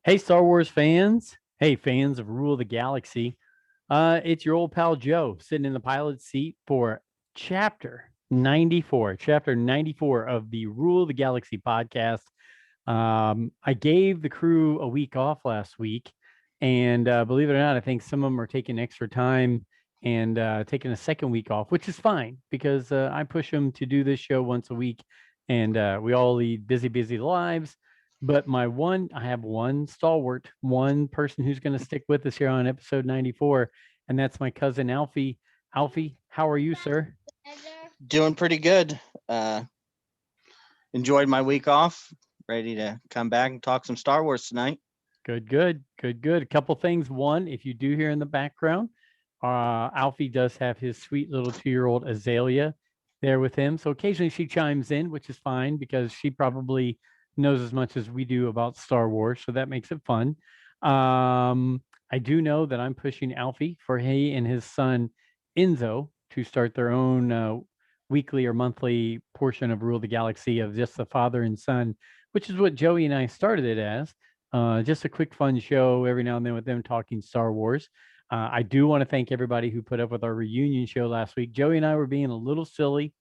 Hey, Star Wars fans. Hey, fans of Rule of the Galaxy. It's your old pal Joe sitting in the pilot seat for chapter 94 of the Rule of the Galaxy podcast. I gave the crew a week off last week, and believe it or not, I think some of them are taking extra time and taking a second week off, which is fine because I push them to do this show once a week, and we all lead busy lives. But I have one stalwart, one person who's going to stick with us here on episode 94, and that's my cousin Alfie. Alfie, how are you, sir? Doing pretty good. Uh, Enjoyed my week off. Ready to come back and talk some Star Wars tonight. Good. A couple things. One, if you do hear in the background, Alfie does have his sweet little 2-year-old Azalea there with him. So occasionally she chimes in, which is fine because she probably knows as much as we do about Star Wars. So that makes it fun. I do know that I'm pushing Alfie for he and his son Enzo to start their own weekly or monthly portion of Rule the Galaxy of just the father and son, which is what Joey and I started it as. Just a quick fun show every now and then with them talking Star Wars. I do want to thank everybody who put up with our reunion show last week. Joey and I were being a little silly,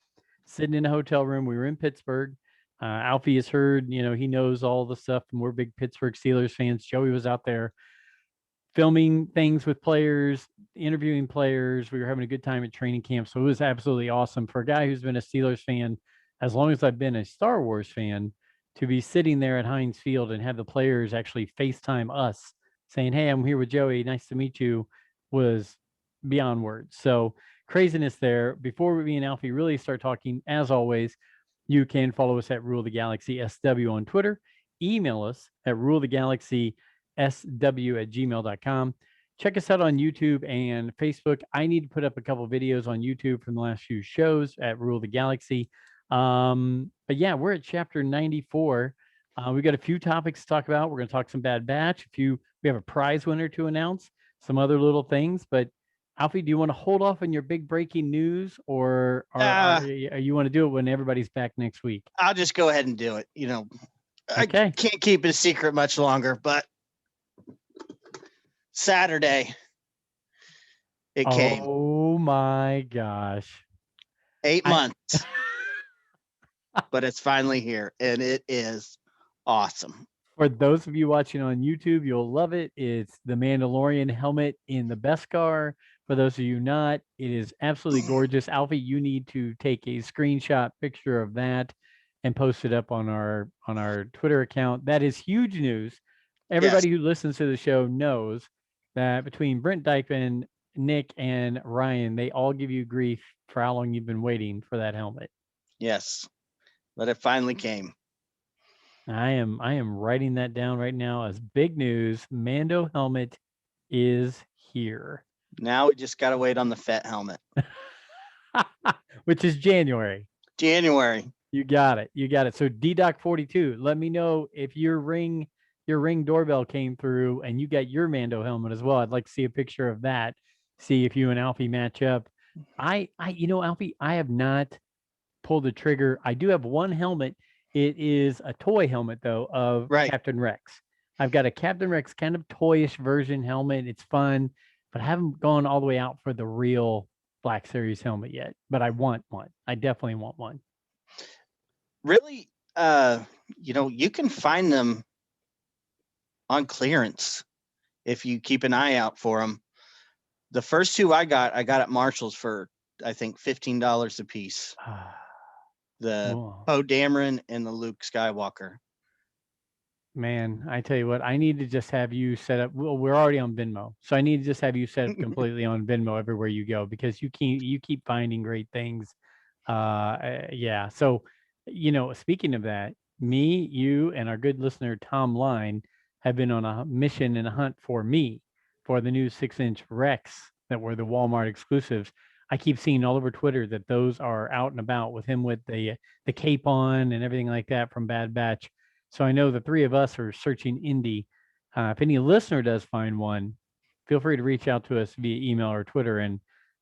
sitting in a hotel room. We were in Pittsburgh. Alfie has heard, he knows all the stuff, and we're big Pittsburgh Steelers fans. Joey was out there filming things with players, interviewing players. We were having a good time at training camp. So it was absolutely awesome for a guy who's been a Steelers fan as long as I've been a Star Wars fan to be sitting there at Heinz Field and have the players actually FaceTime us saying, "Hey, I'm here with Joey. Nice to meet you," was beyond words. So craziness there. Before we and Alfie really start talking, as always, you can follow us at Rule the Galaxy SW on Twitter. Email us at rulethegalaxy sw@gmail.com. Check us out on YouTube and Facebook. I need to put up a couple videos on YouTube from the last few shows at Rule the Galaxy. But yeah, we're at chapter 94. We got a few topics to talk about. We're going to talk some Bad Batch. We have a prize winner to announce, some other little things. But Alfie, do you want to hold off on your big breaking news, or you want to do it when everybody's back next week? I'll just go ahead and do it. Okay. I can't keep it a secret much longer, but Saturday it came. Oh my gosh. 8 months. But it's finally here, and it is awesome. For those of you watching on YouTube, you'll love it. It's the Mandalorian helmet in the Beskar. For those of you not, it is absolutely gorgeous. Alfie, you need to take a screenshot picture of that and post it up on our Twitter account. That is huge news. Everybody who listens to the show knows that between Brent Dykeman, Nick, and Ryan, they all give you grief for how long you've been waiting for that helmet. Yes, but it finally came. I am writing that down right now as big news. Mando helmet is here. Now we just got to wait on the Fett helmet. Which is January. You got it. So DDoc 42, let me know if your ring doorbell came through and you got your Mando helmet as well. I'd like to see a picture of that. See if you and Alfie match up. Alfie, I have not pulled the trigger. I do have one helmet. It is a toy helmet, though, of Captain Rex. I've got a Captain Rex kind of toyish version helmet. It's fun, but I haven't gone all the way out for the real Black Series helmet yet. But I want one. I definitely want one. Really, you can find them on clearance if you keep an eye out for them. The first two I got at Marshall's for, I think, $15 a piece. The Poe Dameron and the Luke Skywalker. Man, I tell you what, I need to just have you set up. Well, we're already on Venmo, so I need to just have you set up completely on Venmo everywhere you go because you keep finding great things. Yeah. So, speaking of that, me, you, and our good listener Tom Line have been on a mission and a hunt for me for the new 6-inch Rex that were the Walmart exclusives. I keep seeing all over Twitter that those are out and about with him with the cape on and everything like that from Bad Batch. So I know the three of us are searching Indy. If any listener does find one, feel free to reach out to us via email or Twitter, and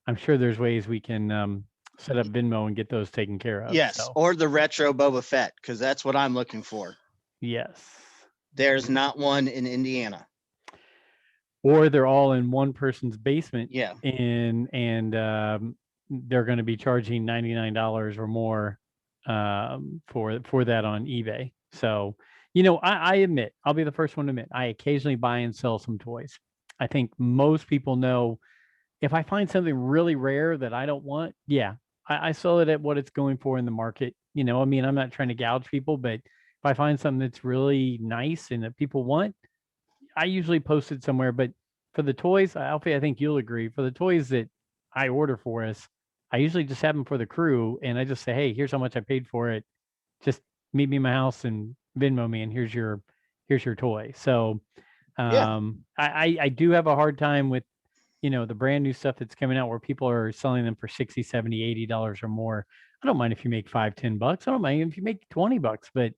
I'm sure there's ways we can set up Venmo and get those taken care of. Yes, or the retro Boba Fett, because that's what I'm looking for. Yes. There's not one in Indiana. Or they're all in one person's basement. Yeah. And they're going to be charging $99 or more for that on eBay. So, I admit, I'll be the first one to admit, I occasionally buy and sell some toys. I think most people know if I find something really rare that I don't want, yeah, I sell it at what it's going for in the market. I mean, I'm not trying to gouge people, but if I find something that's really nice and that people want, I usually post it somewhere. But for the toys, Alfie, I think you'll agree. For the toys that I order for us, I usually just have them for the crew, and I just say, "Hey, here's how much I paid for it. Just meet me in my house and Venmo me, and here's your toy." So, Yeah. I do have a hard time with the brand new stuff that's coming out where people are selling them for 60, 70, $80 or more. I don't mind if you make $5, $10. I don't mind if you make $20, but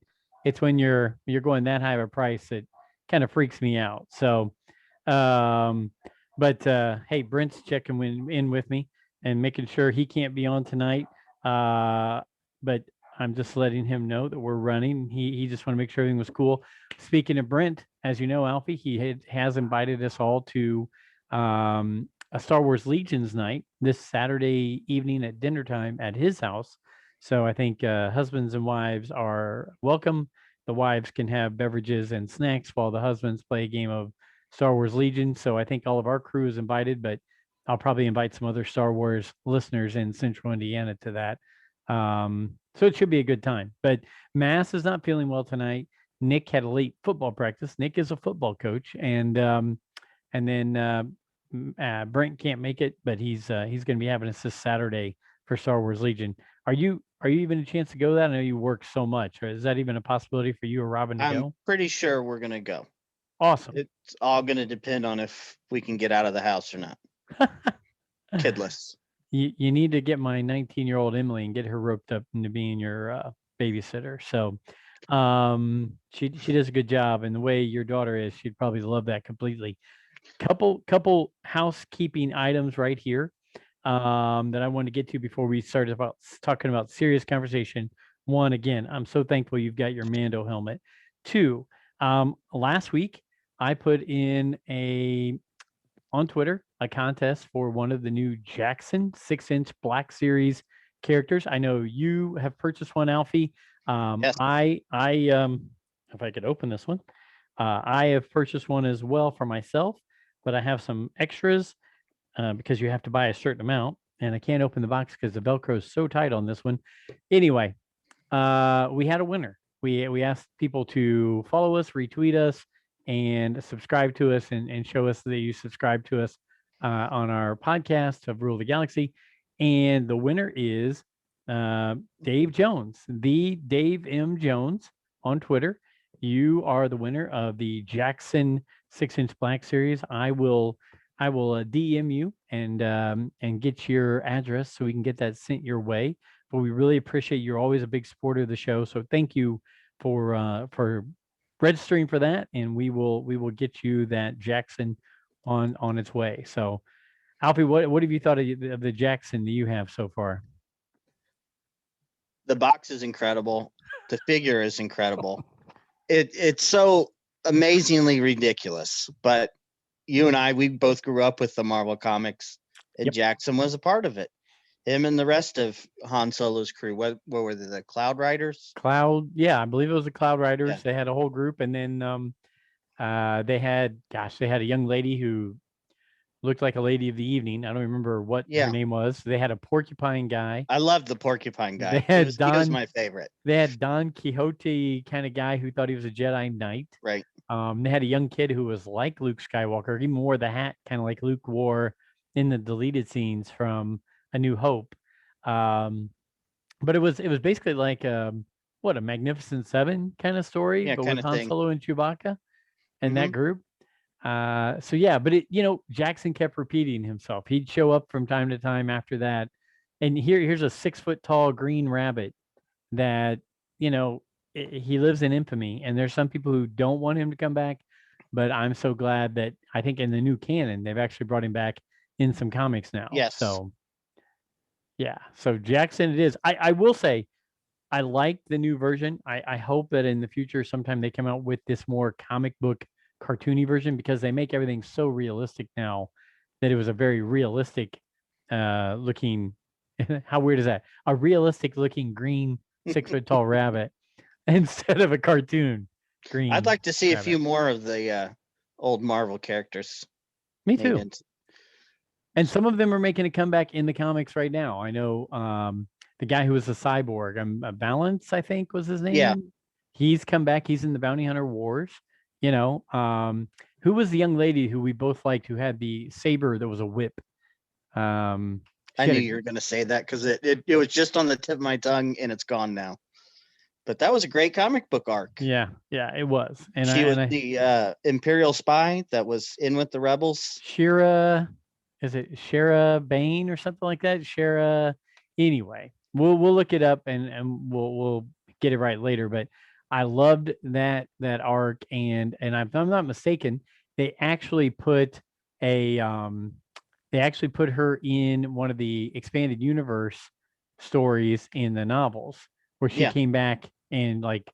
it's when you're going that high of a price that kind of freaks me out. So, um, but hey, Brent's checking in with me and making sure he can't be on tonight. But I'm just letting him know that we're running. He just want to make sure everything was cool. Speaking of Brent, as you know, Alfie, he has invited us all to a Star Wars Legions night this Saturday evening at dinner time at his house. So I think husbands and wives are welcome. The wives can have beverages and snacks while the husbands play a game of Star Wars Legion. So I think all of our crew is invited, but I'll probably invite some other Star Wars listeners in Central Indiana to that. So it should be a good time. But Mass is not feeling well tonight. Nick had a late football practice. Nick is a football coach, and then Brent can't make it, but he's going to be having us this Saturday for Star Wars Legion. Are you even a chance to go to that? I know you work so much. Or is that even a possibility for you or Robin to I'm go? pretty sure we're going to go. Awesome. It's all going to depend on if we can get out of the house or not. Kidless. You need to get my 19-year-old Emily and get her roped up into being your babysitter. So she does a good job, and the way your daughter is, she'd probably love that completely. Couple housekeeping items right here that I want to get to before we start about talking about serious conversation. One, again, I'm so thankful you've got your Mando helmet. Two, last week I put in on Twitter a contest for one of the new Jackson 6-inch Black Series characters. I know you have purchased one, Alfie. Yes. I if I could open this one, I have purchased one as well for myself, but I have some extras because you have to buy a certain amount, and I can't open the box because the Velcro is so tight on this one. Anyway, we had a winner. We asked people to follow us, retweet us, and subscribe to us, and show us that you subscribe to us on our podcast of Rule the Galaxy. And the winner is Dave Jones, the Dave M. Jones on Twitter. You are the winner of the Jackson 6-inch Black Series. I will DM you and get your address so we can get that sent your way. But we really appreciate you're always a big supporter of the show. So thank you for registering for that, and we will get you that Jackson on its way. So Alfie, what have you thought of the Jackson that you have so far? The box is incredible. The figure is incredible. It's so amazingly ridiculous, but you and I, we both grew up with the Marvel comics, and Yep. Jackson was a part of it. Him and the rest of Han Solo's crew. What were they? The Cloud Riders? Yeah, I believe it was the Cloud Riders. Yeah. They had a whole group, and then they had a young lady who looked like a lady of the evening. I don't remember what her name was. They had a porcupine guy. I loved the porcupine guy. They had he was my favorite. They had Don Quixote kind of guy who thought he was a Jedi Knight. Right. They had a young kid who was like Luke Skywalker. He even wore the hat kind of like Luke wore in the deleted scenes from A New Hope. But it was basically like a Magnificent Seven kind of story, Yeah, but kind with of Han thing. Solo and Chewbacca and that group. So yeah, but Jackson kept repeating himself. He'd show up from time to time after that. And here's a 6-foot tall green rabbit that, he lives in infamy. And there's some people who don't want him to come back, but I'm so glad that I think in the new canon, they've actually brought him back in some comics now. Yes. So yeah. So Jackson it is. I will say I like the new version. I hope that in the future sometime they come out with this more comic book cartoony version, because they make everything so realistic now that it was a very realistic looking how weird is that? A realistic looking green 6 foot tall rabbit instead of a cartoon green I'd like to see a rabbit. few more of the old Marvel characters Me made too. into. And some of them are making a comeback in the comics right now. I know the guy who was a cyborg, Balance, I think was his name. Yeah. He's come back. He's in the Bounty Hunter Wars. You know, who was the young lady who we both liked who had the saber that was a whip? I She knew had a, you were going to say that because it was just on the tip of my tongue and it's gone now. But that was a great comic book arc. yeah, it was. And she was the Imperial spy that was in with the rebels. Shira, is it Shira Bane or something like that? Shira. Anyway, we'll look it up and we'll get it right later. But I loved that arc, and if I'm not mistaken, they actually put a they actually put her in one of the expanded universe stories in the novels where she came back and like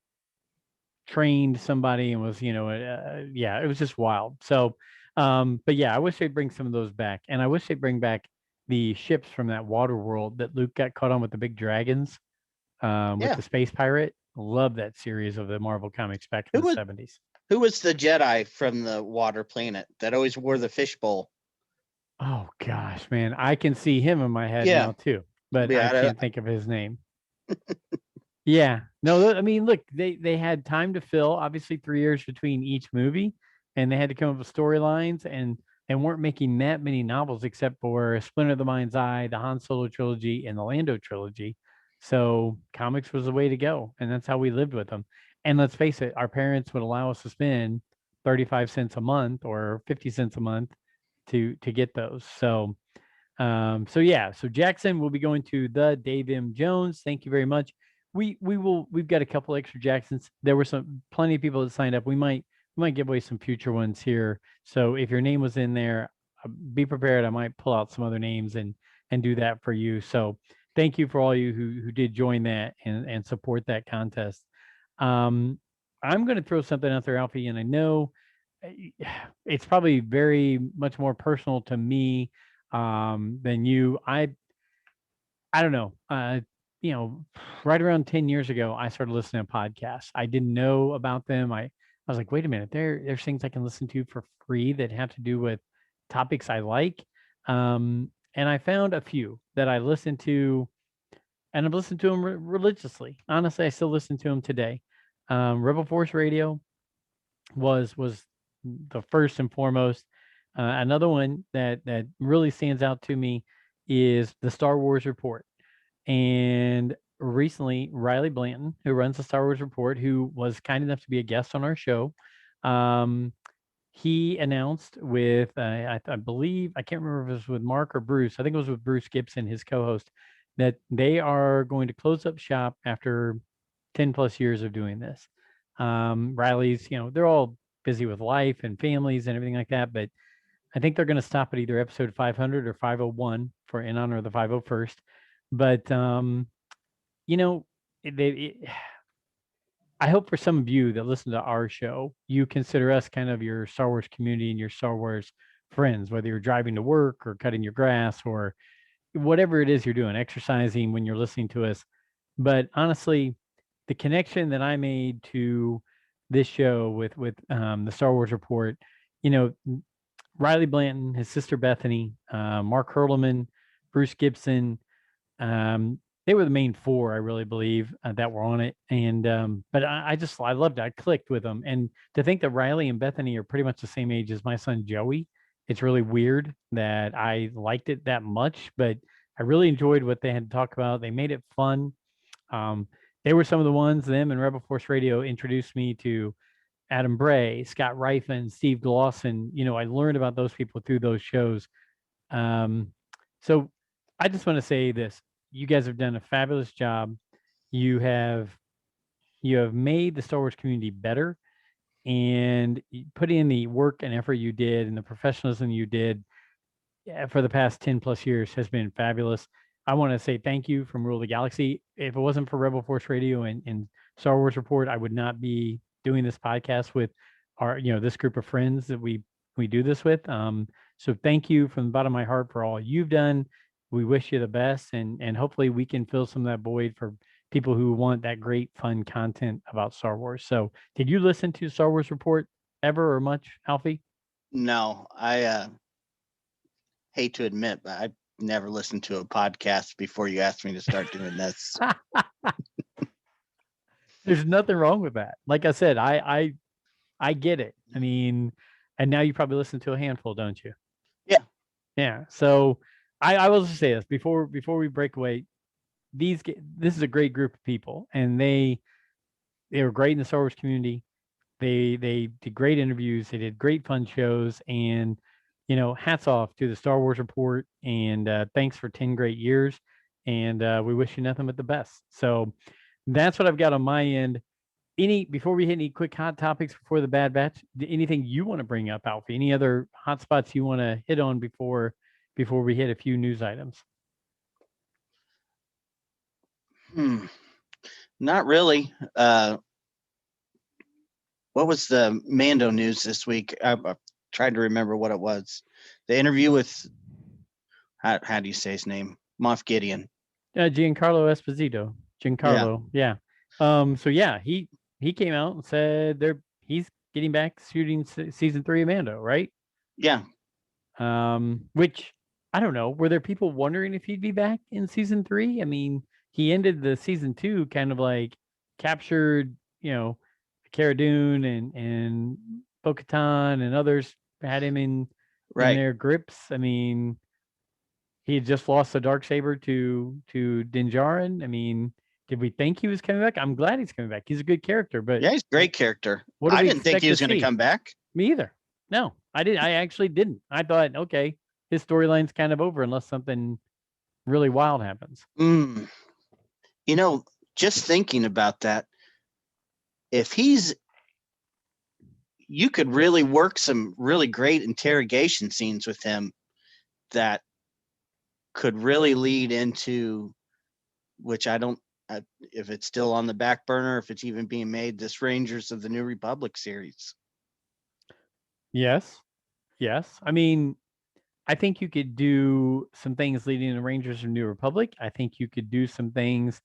trained somebody and was, yeah, it was just wild. So, but yeah, I wish they'd bring some of those back, and I wish they'd bring back the ships from that water world that Luke got caught on with the big dragons, with the space pirate. Love that series of the Marvel comics back in the 70s. Who was the Jedi from the water planet that always wore the fishbowl? Oh gosh, man, I can see him in my head now too, but I can't think of his name. Yeah, no, I mean, look, they had time to fill, obviously 3 years between each movie, and they had to come up with storylines, and weren't making that many novels except for Splinter of the Mind's Eye, the Han Solo trilogy, and the Lando trilogy. So comics was the way to go, and that's how we lived with them. And let's face it, our parents would allow us to spend 35 cents a month or 50 cents a month to get those. So yeah, so Jackson will be going to the Dave M. Jones. Thank you very much. We've got a couple extra Jacksons. There were plenty of people that signed up. We might give away some future ones here. So if your name was in there, be prepared. I might pull out some other names and do that for you. So thank you for all you who did join that and support that contest. I'm going to throw something out there, Alfie, and I know it's probably very much more personal to me than you. I don't know. Right around 10 years ago, I started listening to podcasts. I didn't know about them. I was like, wait a minute, there's things I can listen to for free that have to do with topics I like. And I found a few that I listened to, and I've listened to them religiously. Honestly, I still listen to them today. Rebel Force Radio was the first and foremost. Another one that really stands out to me is the Star Wars Report. And recently, Riley Blanton, who runs the Star Wars Report, who was kind enough to be a guest on our show, he announced with, I believe, I can't remember if it was with Mark or Bruce. I think it was with Bruce Gibson, his co-host, that they are going to close up shop after 10 plus years of doing this. Riley's, they're all busy with life and families and everything like that, but I think they're going to stop at either episode 500 or 501 in honor of the 501st. But I hope for some of you that listen to our show, you consider us kind of your Star Wars community and your Star Wars friends, whether you're driving to work or cutting your grass or whatever it is you're doing, exercising when you're listening to us. But honestly, the connection that I made to this show with the Star Wars Report, Riley Blanton, his sister Bethany, Mark Hurleman, Bruce Gibson, they were the main four, I really believe, that were on it. And but I loved it. I clicked with them. And to think that Riley and Bethany are pretty much the same age as my son Joey, it's really weird that I liked it that much. But I really enjoyed what they had to talk about. They made it fun. They were some of the ones, them and Rebel Force Radio introduced me to Adam Bray, Scott Rifen, Steve Glosson. I learned about those people through those shows. So I just want to say this. You guys have done a fabulous job. You have made the Star Wars community better, and put in the work and effort you did and the professionalism you did for the past 10 plus years has been fabulous. I want to say thank you from Rule of the Galaxy. If it wasn't for Rebel Force Radio and Star Wars Report, I would not be doing this podcast with our, this group of friends that we do this with. So thank you from the bottom of my heart for all you've done. We wish you the best, and hopefully we can fill some of that void for people who want that great fun content about Star Wars. So, did you listen to Star Wars Report ever or much, Alfie? No, I hate to admit, but I never listened to a podcast before you asked me to start doing this. There's nothing wrong with that. Like I said, I get it. I mean, and now you probably listen to a handful, don't you? Yeah. Yeah. So I will just say this before we break away. This is a great group of people, and they were great in the Star Wars community. They did great interviews. They did great fun shows, and hats off to the Star Wars Report. And thanks for 10 great years. And we wish you nothing but the best. So that's what I've got on my end. Before we hit any quick hot topics before the Bad Batch, anything you want to bring up, Alfie? Any other hot spots you want to hit on before we hit a few news items? Not really. What was the Mando news this week? I tried to remember what it was. The interview with how do you say his name? Moff Gideon. Giancarlo Esposito. Giancarlo, yeah. So yeah, he came out and said he's getting back shooting season 3 of Mando, right? Yeah. Which I don't know. Were there people wondering if he'd be back in season 3? I mean, he ended the season 2 kind of like captured, Cara Dune and Bo-Katan and others had him in their grips. I mean, he had just lost the Darksaber to Din Djarin. I mean, did we think he was coming back? I'm glad he's coming back. He's a good character, but yeah, he's a great character. What I didn't think he was going to come back. Me either. No, I didn't. I actually didn't. I thought, okay, his storyline's kind of over unless something really wild happens. Just thinking about that, if you could really work some really great interrogation scenes with him that could really lead into, which I don't, if it's still on the back burner, if it's even being made, this Rangers of the New Republic series. Yes. I mean, I think you could do some things leading to Rangers of New Republic. I think you could do some things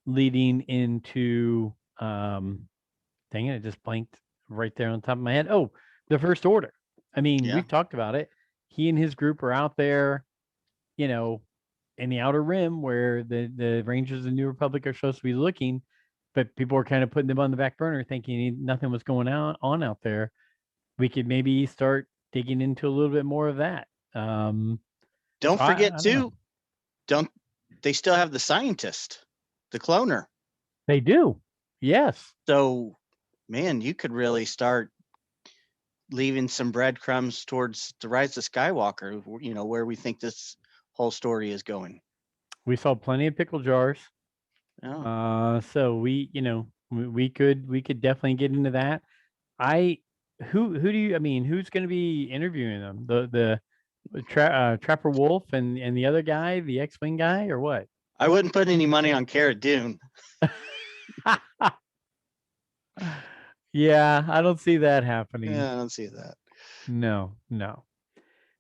leading into dang it, it just blanked right there on top of my head. Oh, the First Order. I mean, we've talked about it. He and his group are out there, in the Outer Rim where the Rangers of the New Republic are supposed to be looking, but people are kind of putting them on the back burner thinking nothing was going on out there. We could maybe start digging into a little bit more of that. Don't forget too, they still have the scientist, the cloner. They do. Yes. So, man, you could really start leaving some breadcrumbs towards the Rise of Skywalker, where we think this whole story is going. We saw plenty of pickle jars. Oh. So we could definitely get into that. Who's going to be interviewing them? The Trapper Wolf and the other guy, the X-Wing guy, or what? I wouldn't put any money on Cara Dune. Yeah, I don't see that happening. Yeah, I don't see that. No.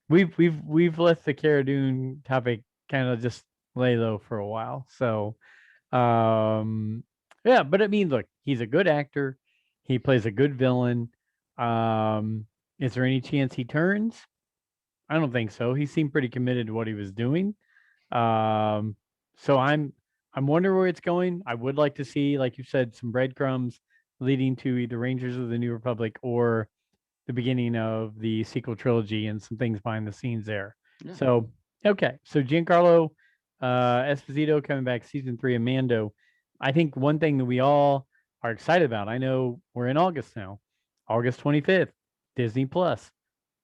We've let the Cara Dune topic kind of just lay low for a while. So, yeah, but I mean, look, he's a good actor. He plays a good villain. Is there any chance he turns? I don't think so. He seemed pretty committed to what he was doing. So I'm wondering where it's going. I would like to see, like you said, some breadcrumbs leading to either Rangers of the New Republic or the beginning of the sequel trilogy and some things behind the scenes there. Yeah. So, okay. So Giancarlo Esposito coming back season 3 of Mando. I think one thing that we all are excited about, I know we're in August now, August 25th, Disney Plus,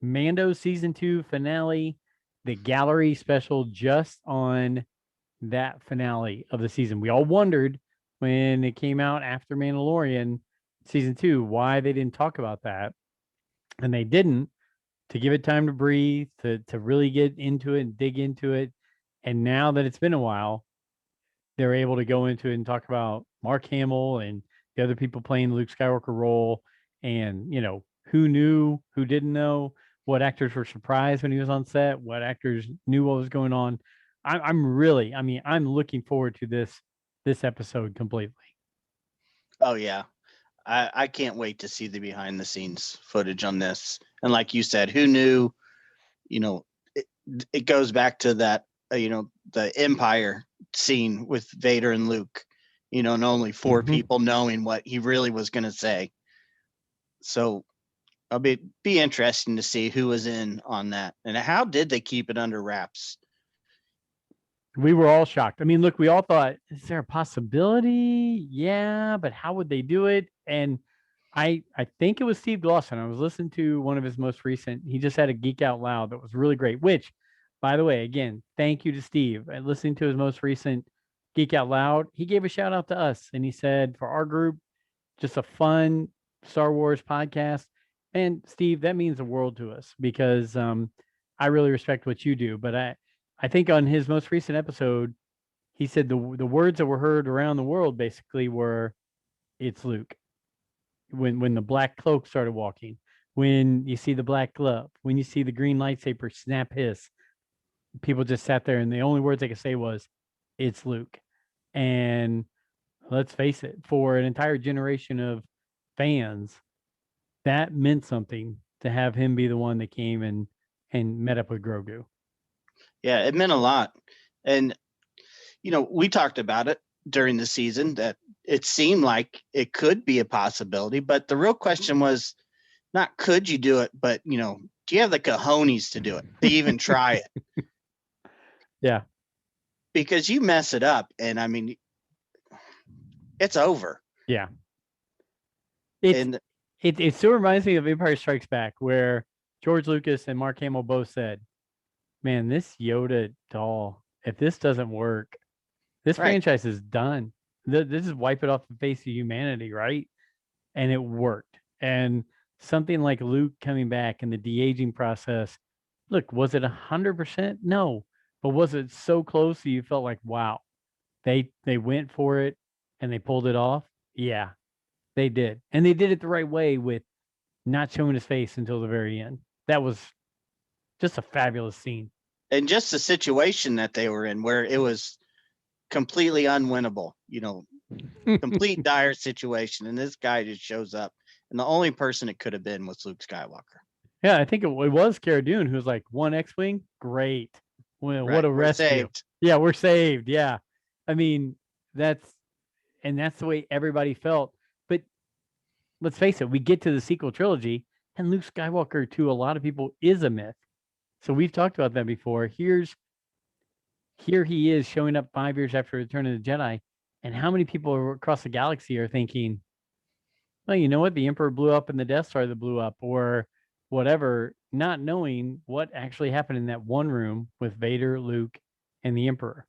Mando season 2 finale, the gallery special just on that finale of the season. We all wondered when it came out after Mandalorian season 2 why they didn't talk about that, and they didn't, to give it time to breathe, to really get into it and dig into it. And now that it's been a while, they're able to go into it and talk about Mark Hamill and the other people playing the Luke Skywalker role, and who knew, who didn't know, what actors were surprised when he was on set, what actors knew what was going on. I'm looking forward to this episode completely. Oh yeah. I can't wait to see the behind the scenes footage on this. And like you said, who knew, it goes back to that, the Empire scene with Vader and Luke, and only 4 people knowing what he really was going to say. So it'll be interesting to see who was in on that and how did they keep it under wraps. We were all shocked. I mean, look, we all thought, is there a possibility? Yeah, but how would they do it? And I think it was Steve Glosson. I was listening to one of his most recent. He just had a Geek Out Loud that was really great. Which, by the way, again, thank you to Steve. And listening to his most recent Geek Out Loud, he gave a shout out to us, and he said, for our group, just a fun Star Wars podcast. And Steve, that means the world to us because I really respect what you do. But I think on his most recent episode, he said the words that were heard around the world basically were, "It's Luke." When the black cloak started walking, when you see the black glove, when you see the green lightsaber snap hiss, people just sat there and the only words they could say was, "It's Luke." And let's face it, for an entire generation of fans, that meant something to have him be the one that came and met up with Grogu. Yeah, it meant a lot. And, we talked about it during the season that it seemed like it could be a possibility. But the real question was not could you do it, but, do you have the cojones to do it, to even try it? Yeah. Because you mess it up and, I mean, it's over. Yeah. It still reminds me of Empire Strikes Back, where George Lucas and Mark Hamill both said, man, this Yoda doll, if this doesn't work, this franchise is done. This is wipe it off the face of humanity, right? And it worked. And something like Luke coming back and the de-aging process, look, was it 100%? No. But was it so close that you felt like, wow, they went for it and they pulled it off? Yeah, they did. And they did it the right way with not showing his face until the very end. That was just a fabulous scene. And just the situation that they were in where it was completely unwinnable, complete dire situation. And this guy just shows up. And the only person it could have been was Luke Skywalker. Yeah, I think it was Cara Dune who was like, one X-Wing? Great. Well, what a rescue. Saved. Yeah, we're saved. Yeah. I mean, that's the way everybody felt. But let's face it, we get to the sequel trilogy, and Luke Skywalker, to a lot of people, is a myth. So we've talked about that before. Here he is showing up 5 years after Return of the Jedi, and how many people across the galaxy are thinking, well, you know what? The Emperor blew up and the Death Star that blew up, or whatever, not knowing what actually happened in that one room with Vader, Luke, and the Emperor,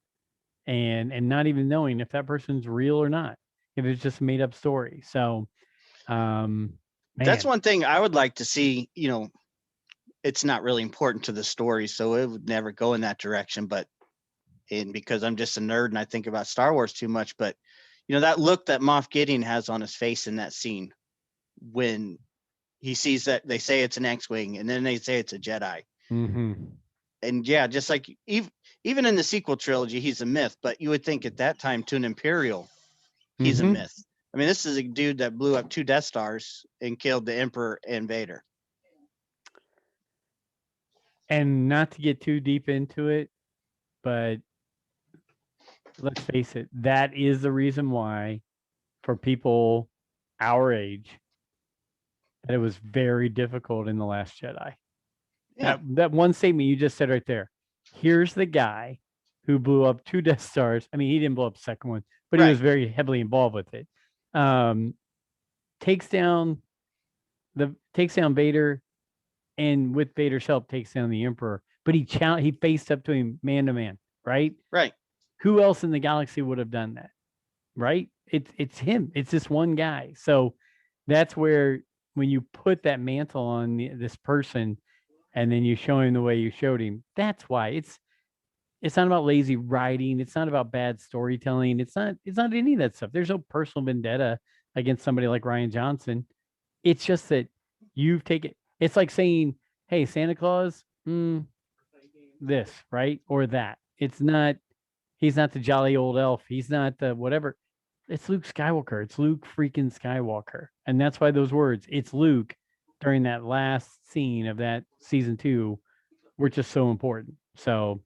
and not even knowing if that person's real or not, if it's just a made up story. So, that's one thing I would like to see. It's not really important to the story, so it would never go in that direction. But because I'm just a nerd and I think about Star Wars too much, but that look that Moff Gideon has on his face in that scene when he sees that they say it's an X-Wing and then they say it's a Jedi. Mm-hmm. And yeah, just like even in the sequel trilogy, he's a myth, but you would think at that time to an Imperial, he's a myth. I mean, this is a dude that blew up 2 Death Stars and killed the Emperor and Vader. And not to get too deep into it, but let's face it, that is the reason why, for people our age, that it was very difficult in The Last Jedi. Yeah. That one statement you just said right there. Here's the guy who blew up 2 Death Stars. I mean, he didn't blow up the second one, but he was very heavily involved with it. Takes down Vader, and with Vader's help takes down the Emperor. But he faced up to him man to man, right? Right. Who else in the galaxy would have done that? Right? It's him. It's this one guy. So that's where, when you put that mantle on this person, and then you show him the way you showed him, that's why It's not about lazy writing. It's not about bad storytelling. It's not any of that stuff. There's no personal vendetta against somebody like Ryan Johnson. It's just that you've taken. It's like saying, "Hey, Santa Claus, this right or that." It's not. He's not the jolly old elf. He's not the whatever. It's Luke Skywalker. It's Luke freaking Skywalker, and that's why those words, "It's Luke," during that last scene of that season 2, were just so important. So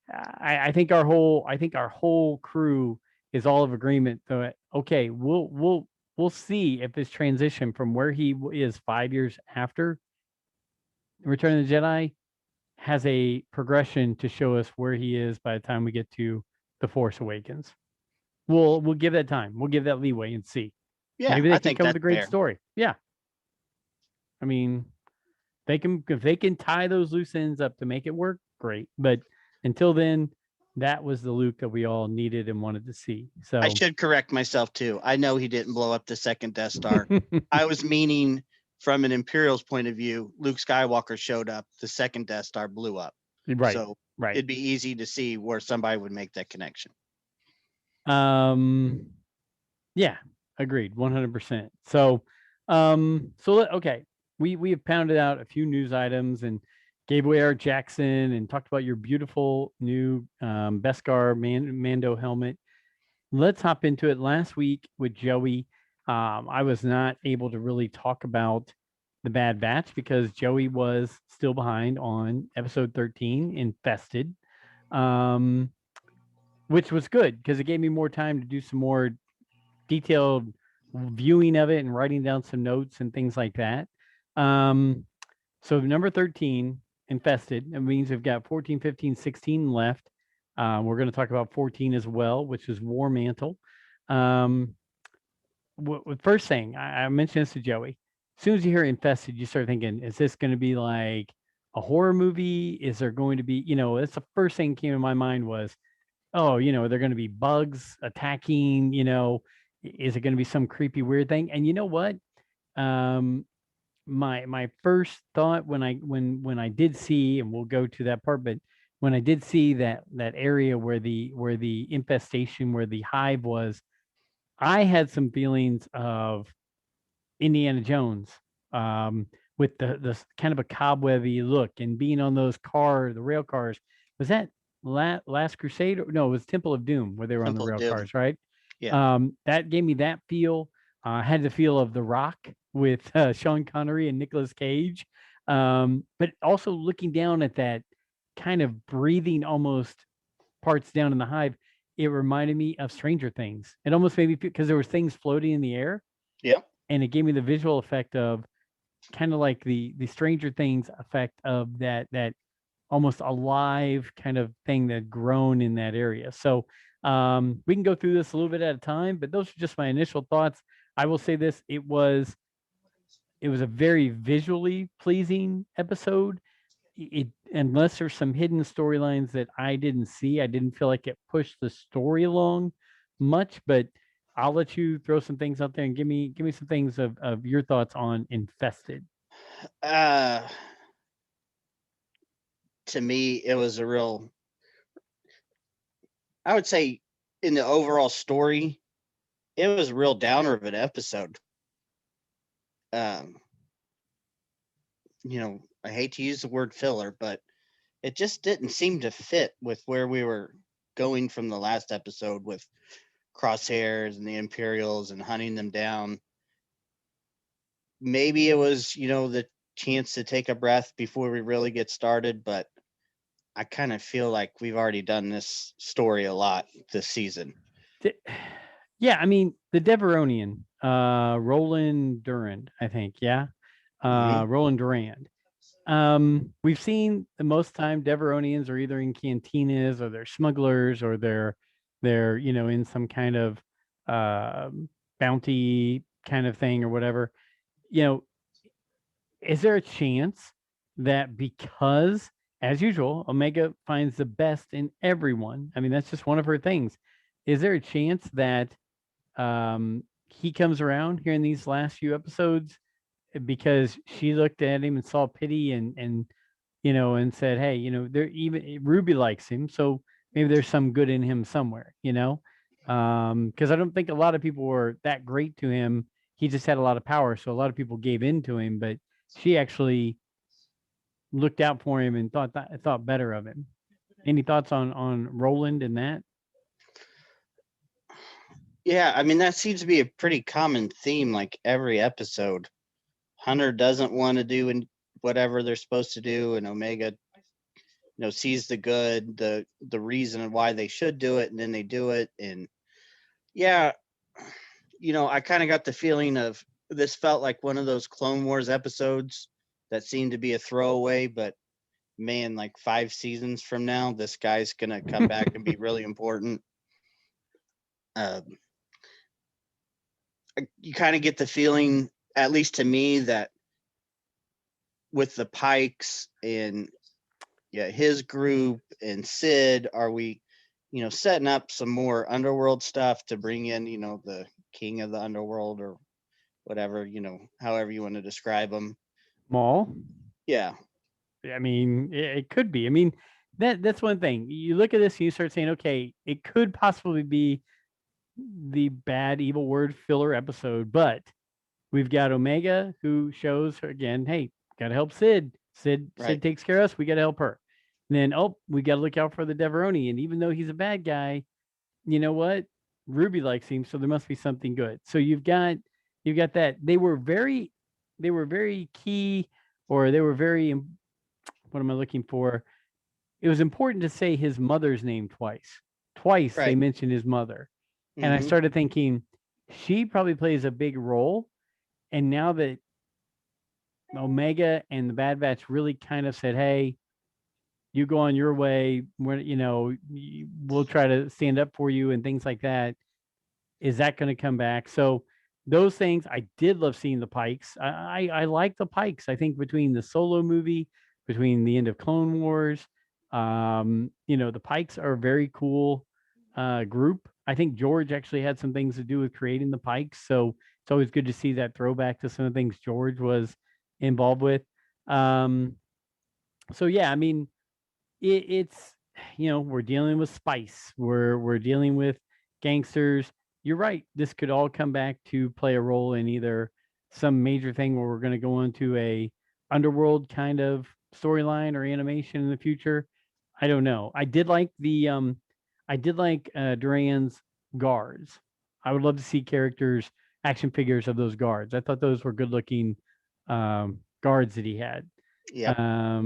I think our whole crew is all of agreement that okay, we'll see if this transition from where he is 5 years after Return of the Jedi has a progression to show us where he is by the time we get to The Force Awakens. We'll give that time. We'll give that leeway and see. Yeah, Maybe I they can think come with that's a great fair. story. Yeah. I mean, if they can tie those loose ends up to make it work, great. But until then, that was the Luke that we all needed and wanted to see. So I should correct myself too. I know he didn't blow up the second Death Star. I was meaning from an Imperial's point of view, Luke Skywalker showed up, the second Death Star blew up. right, So right. it'd be easy to see where somebody would make that connection. Yeah, agreed, 100%. So, okay, we have pounded out a few news items and gave away our Jackson and talked about your beautiful new Beskar Mando helmet. Let's hop into it. Last week with Joey, I was not able to really talk about the Bad Batch because Joey was still behind on episode 13, Infested, which was good because it gave me more time to do some more detailed viewing of it and writing down some notes and things like that. So number 13, Infested, it means we've got 14, 15, 16 left. We're going to talk about 14 as well, which is War Mantle. First thing, I mentioned this to Joey. As soon as you hear Infested, you start thinking, is this going to be like a horror movie? Is there going to be, that's the first thing came in my mind was, oh, they're going to be bugs attacking, is it going to be some creepy weird thing? And you know what? My first thought when I did see, and we'll go to that part, but when I did see that area where the infestation, where the hive was, I had some feelings of Indiana Jones, with the kind of a cobwebby look and being on those the rail cars. Was that Last Crusade? No, it was Temple of Doom where they were on the Temple of rail Doom. cars, right? Yeah. That gave me that feel. I had the feel of The Rock with Sean Connery and Nicolas Cage, but also looking down at that kind of breathing almost parts down in the hive. It reminded me of Stranger Things. It almost made me because there was things floating in the air. Yeah. And it gave me the visual effect of kind of like the Stranger Things effect of that almost alive kind of thing that grown in that area. So we can go through this a little bit at a time, but those are just my initial thoughts. I will say this: it was a very visually pleasing episode. Unless there's some hidden storylines that I didn't see, I didn't feel like it pushed the story along much. But I'll let you throw some things out there and give me some things of your thoughts on Infested. To me, it was a real, I would say, in the overall story, it was a real downer of an episode. I hate to use the word filler, but it just didn't seem to fit with where we were going from the last episode with Crosshairs and the Imperials and hunting them down. Maybe it was, the chance to take a breath before we really get started, but I kind of feel like we've already done this story a lot this season. Yeah, I mean the Deveronian, Roland Durand, I think. Yeah, Roland Durand. We've seen the most time Deveronians are either in cantinas or they're smugglers or they're in some kind of bounty kind of thing or whatever. Is there a chance that because, as usual, Omega finds the best in everyone? I mean, that's just one of her things. Is there a chance that he comes around here in these last few episodes because she looked at him and saw pity and and said, hey, there even Ruby likes him, so maybe there's some good in him somewhere, because I don't think a lot of people were that great to him. He just had a lot of power, so a lot of people gave in to him, but she actually looked out for him and thought better of him. Any thoughts on Roland and that? Yeah, I mean that seems to be a pretty common theme. Like every episode, Hunter doesn't want to do whatever they're supposed to do, and Omega, sees the good, the reason why they should do it, and then they do it. And yeah, I kind of got the feeling of this felt like one of those Clone Wars episodes that seemed to be a throwaway, but man, like 5 seasons from now, this guy's gonna come back and be really important. You kind of get the feeling, at least to me, that with the Pikes and his group and Sid, are we, setting up some more underworld stuff to bring in, the king of the underworld or whatever, however you want to describe him. Maul? Yeah. I mean, it could be. I mean, that's one thing. You look at this and you start saying, okay, it could possibly be the bad evil word filler episode, but we've got Omega who shows her again, hey, gotta help Sid. Sid takes care of us, we gotta help her. And then we gotta look out for the Deveroni. And even though he's a bad guy, you know what? Ruby likes him, so there must be something good. So you've got that. They were very key, or they were very, what am I looking for? It was important to say his mother's name twice. They mentioned his mother. And I started thinking, she probably plays a big role. And now that Omega and the Bad Batch really kind of said, hey, you go on your way, we'll try to stand up for you and things like that. Is that going to come back? So those things, I did love seeing the Pikes. I like the Pikes. I think between the Solo movie, between the end of Clone Wars, the Pikes are a very cool group. I think George actually had some things to do with creating the Pikes, so it's always good to see that throwback to some of the things George was involved with. So yeah, I mean, it's we're dealing with spice. We're dealing with gangsters. You're right. This could all come back to play a role in either some major thing where we're going to go into a underworld kind of storyline or animation in the future. I don't know. I did like Duran's guards. I would love to see action figures of those guards. I thought those were good looking guards that he had. Yeah.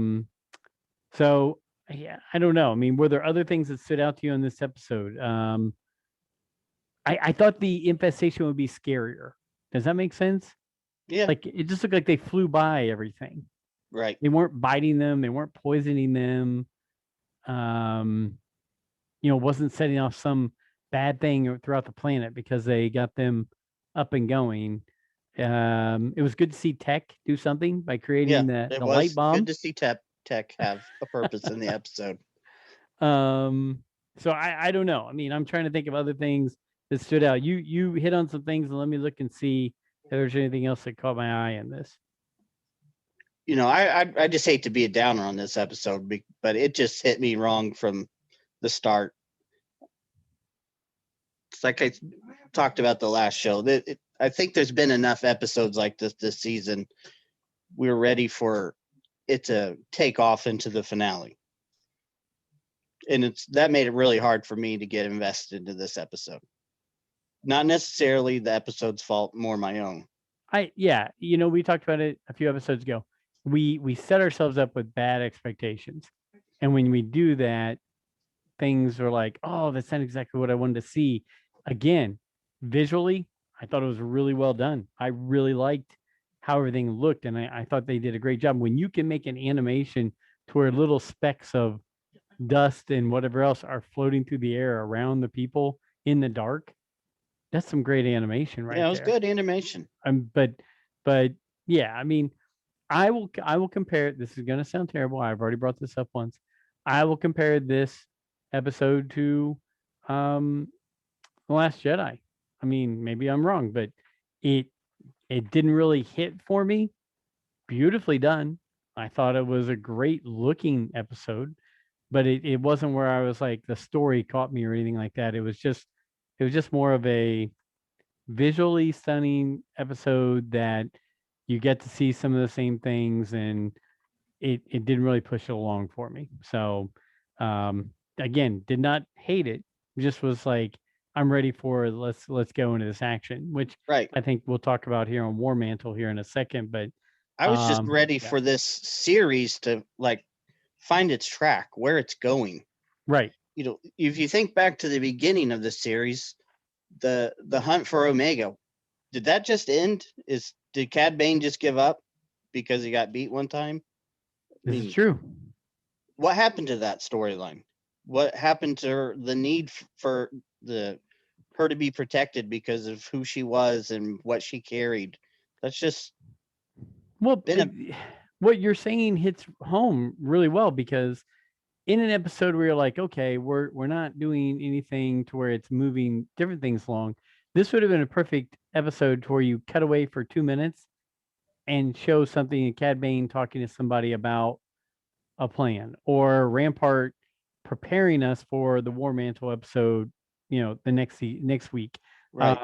So yeah, I don't know. I mean, were there other things that stood out to you in this episode? I thought the infestation would be scarier. Does that make sense? Yeah. Like it just looked like they flew by everything. Right. They weren't biting them. They weren't poisoning them. Wasn't setting off some bad thing throughout the planet because they got them up and going. It was good to see Tech do something by creating the light bomb. Good to see Tech have a purpose in the episode. So I don't know. I mean, I'm trying to think of other things that stood out. You hit on some things, and let me look and see if there's anything else that caught my eye in this. I just hate to be a downer on this episode, but it just hit me wrong from the start. It's like I talked about the last show. I think there's been enough episodes like this season. We're ready for it to take off into the finale. And that made it really hard for me to get invested into this episode. Not necessarily the episode's fault, more my own. We talked about it a few episodes ago. We set ourselves up with bad expectations. And when we do that, things are like, oh, that's not exactly what I wanted to see. Again, visually, I thought it was really well done. I really liked how everything looked, and I thought they did a great job. When you can make an animation to where little specks of dust and whatever else are floating through the air around the people in the dark, that's some great animation right there. Yeah, it was good animation. But yeah, I mean, I will compare it. This is going to sound terrible. I've already brought this up once. I will compare this episode to The Last Jedi. I mean, maybe I'm wrong, but it didn't really hit for me. Beautifully done. I thought it was a great looking episode, but it wasn't where I was like the story caught me or anything like that. It was just more of a visually stunning episode that you get to see some of the same things, and it didn't really push it along for me. So again, did not hate it. Just was like, I'm ready for let's go into this action, which Right. I think we'll talk about here on War Mantle here in a second. But I was just ready yeah, for this series to like find its track, where it's going. right. You know, if you think back to the beginning of the series, the hunt for Omega, did that just end? Did Cad Bane just give up because he got beat one time? This is true. What happened to that storyline? What happened to the need for her to be protected because of who she was and what she carried? That's just Well, been what you're saying hits home really well, because in an episode where you're like, okay, we're not doing anything to where it's moving different things along. This would have been a perfect episode to where you cut away for 2 minutes and show something in Cad Bane talking to somebody about a plan, or Rampart preparing us for the War Mantle episode, the next week. right.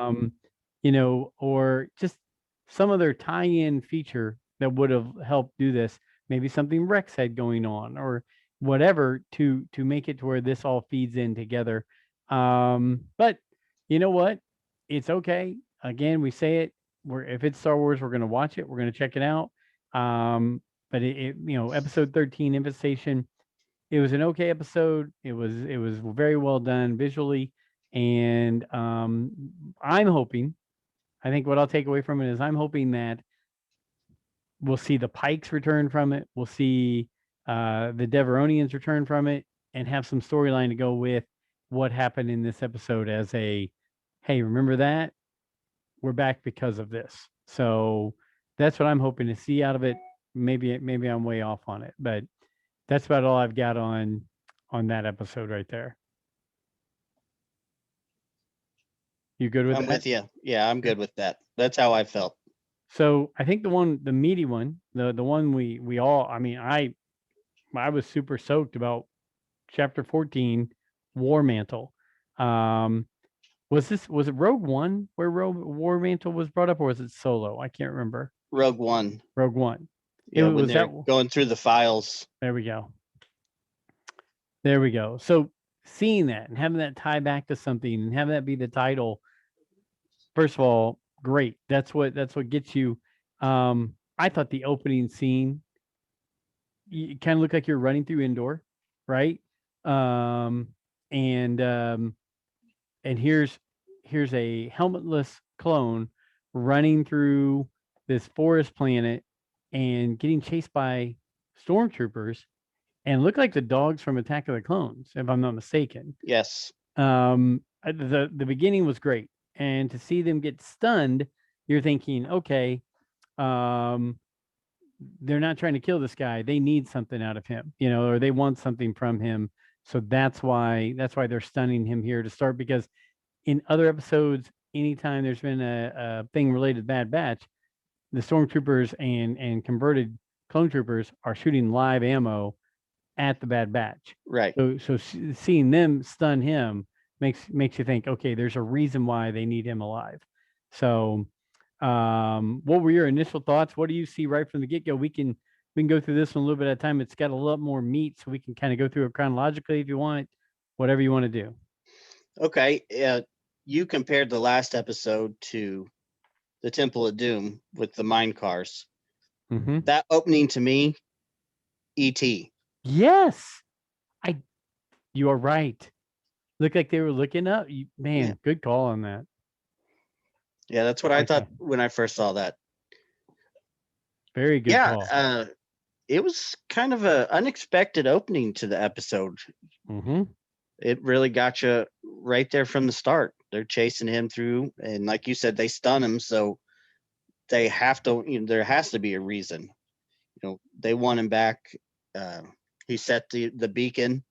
Or just some other tie-in feature that would have helped do this. Maybe something Rex had going on, or whatever, to make it to where this all feeds in together. But you know what? It's okay. Again, we say it. If it's Star Wars, we're going to watch it. We're going to check it out. But episode 13, Infestation, it was an okay episode. It was very well done visually, and I'm hoping. I think what I'll take away from it is I'm hoping that we'll see the Pikes return from it. We'll see the Deveronians return from it, and have some storyline to go with what happened in this episode as a, hey, remember that? We're back because of this. So that's what I'm hoping to see out of it. Maybe I'm way off on it, but that's about all I've got on that episode right there. You good with I'm that? with you. Yeah, I'm good with that. That's how I felt. So I think the meaty one, the one we all, I mean, I was super soaked about chapter 14, War Mantle. Was it Rogue One where War Mantle was brought up, or was it Solo? I can't remember. Rogue One. Rogue One. Yeah, when they're going through the files. There we go. There we go. So seeing that and having that tie back to something and having that be the title, first of all, great. That's what gets you. I thought the opening scene, you kind of looked like you're running through Endor, right? Um, and here's a helmetless clone running through this forest planet and getting chased by stormtroopers, and look like the dogs from Attack of the Clones, if I'm not mistaken. Yes. The beginning was great, and to see them get stunned, you're thinking, okay, they're not trying to kill this guy. They need something out of him, or they want something from him. So that's why they're stunning him here to start. Because in other episodes, anytime there's been a thing related to Bad Batch, the stormtroopers and converted clone troopers are shooting live ammo at the Bad Batch. Right. So seeing them stun him makes you think, okay, there's a reason why they need him alive. So what were your initial thoughts? What do you see right from the get-go? We can go through this one a little bit at a time. It's got a lot more meat, so we can kind of go through it chronologically if you want, whatever you want to do. Okay. You compared the last episode to the Temple of Doom with the mine cars. Mm-hmm. That opening to me, E.T. Yes, you are right. Looked like they were looking up. Man, yeah. Good call on that. Yeah, that's what I thought when I first saw that. Very good call. It was kind of an unexpected opening to the episode. Mm-hmm. It really got you right there from the start. They're chasing him through, and like you said, they stun him, so they have to. There has to be a reason. They want him back. He set the beacon,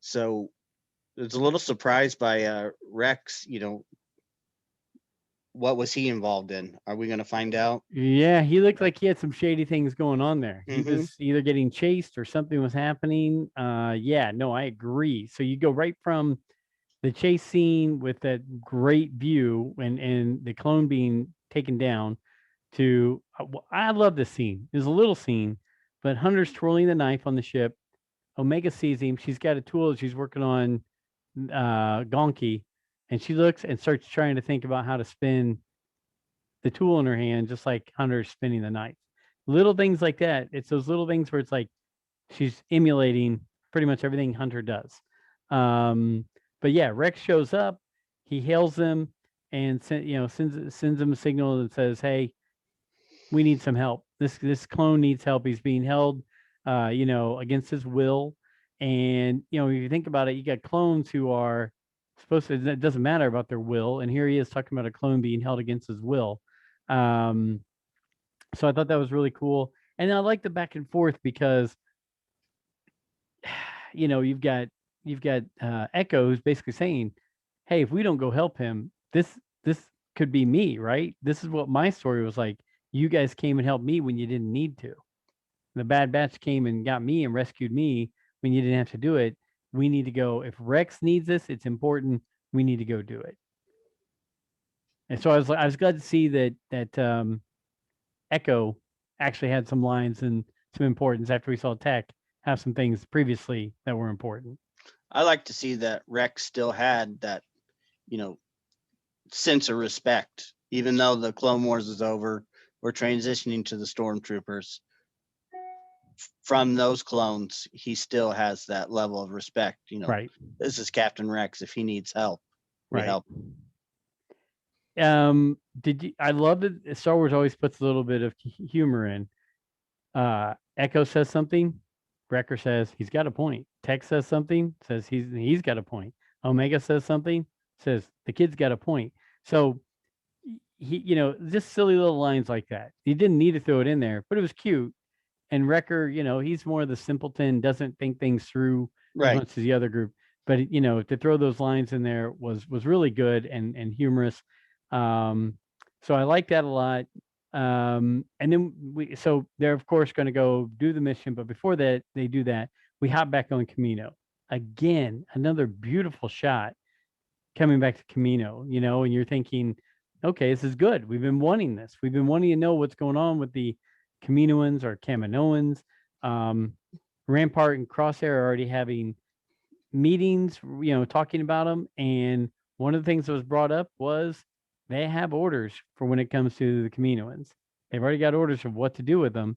so it's a little surprised by Rex. what was he involved in? Are we going to find out? Yeah, he looked like he had some shady things going on there. He Mhm. was either getting chased or something was happening. Yeah, no, I agree. So you go right from the chase scene with that great view and the clone being taken down to I love this scene. It's a little scene, but Hunter's twirling the knife on the ship. Omega sees him. She's got a tool that she's working on, Gonki, and she looks and starts trying to think about how to spin the tool in her hand, just like Hunter's spinning the knife. Little things like that. It's those little things where it's like she's emulating pretty much everything Hunter does. Um, but yeah, Rex shows up. He hails them and sends them a signal that says, "Hey, we need some help. This clone needs help. He's being held, against his will." And if you think about it, you got clones who are supposed to. It doesn't matter about their will, and here he is talking about a clone being held against his will. Um, so I thought that was really cool, and I like the back and forth because you've got Echo who's basically saying, "Hey, if we don't go help him, this could be me, right? This is what my story was like. You guys came and helped me when you didn't need to. The Bad Batch came and got me and rescued me when you didn't have to do it. We need to go. If Rex needs this, it's important. We need to go do it." And so I was glad to see that Echo actually had some lines and some importance after we saw Tech have some things previously that were important. I like to see that Rex still had that, sense of respect, even though the Clone Wars is over. We're transitioning to the Stormtroopers. From those clones, he still has that level of respect. Right. This is Captain Rex. If he needs help, we Right. help. I love that Star Wars always puts a little bit of humor in. Echo says something, Wrecker says he's got a point. Tech says something, says he's got a point. Omega says something, says the kid's got a point. So just silly little lines like that. He didn't need to throw it in there, but it was cute. And Wrecker, he's more of the simpleton, doesn't think things through as much as the other group. But to throw those lines in there was really good and humorous. So I like that a lot. And then so they're of course going to go do the mission, but before that they do that, we hop back on Camino again. Another beautiful shot coming back to Camino. And you're thinking, okay, this is good. We've been wanting this. We've been wanting to know what's going on with the Caminoans or Kaminoans. Rampart and Crosshair are already having meetings, talking about them. And one of the things that was brought up was they have orders for when it comes to the Kaminoans. They've already got orders of what to do with them.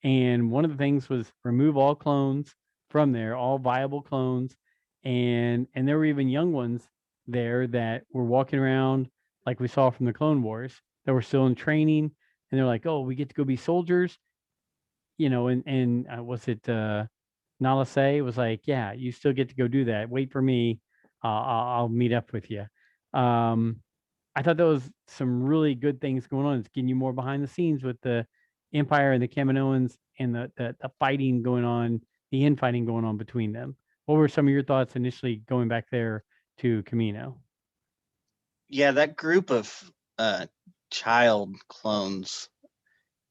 And one of the things was remove all clones from there, all viable clones. And there were even young ones there that were walking around like we saw from the Clone Wars that were still in training. And they're like, oh, we get to go be soldiers, and was it Nala Say was like, yeah, you still get to go do that. Wait for me. I'll meet up with you. I thought there was some really good things going on. It's getting you more behind the scenes with the Empire and the Kaminoans and the fighting going on, the infighting going on between them. What were some of your thoughts initially going back there to Camino? Yeah, that group of child clones,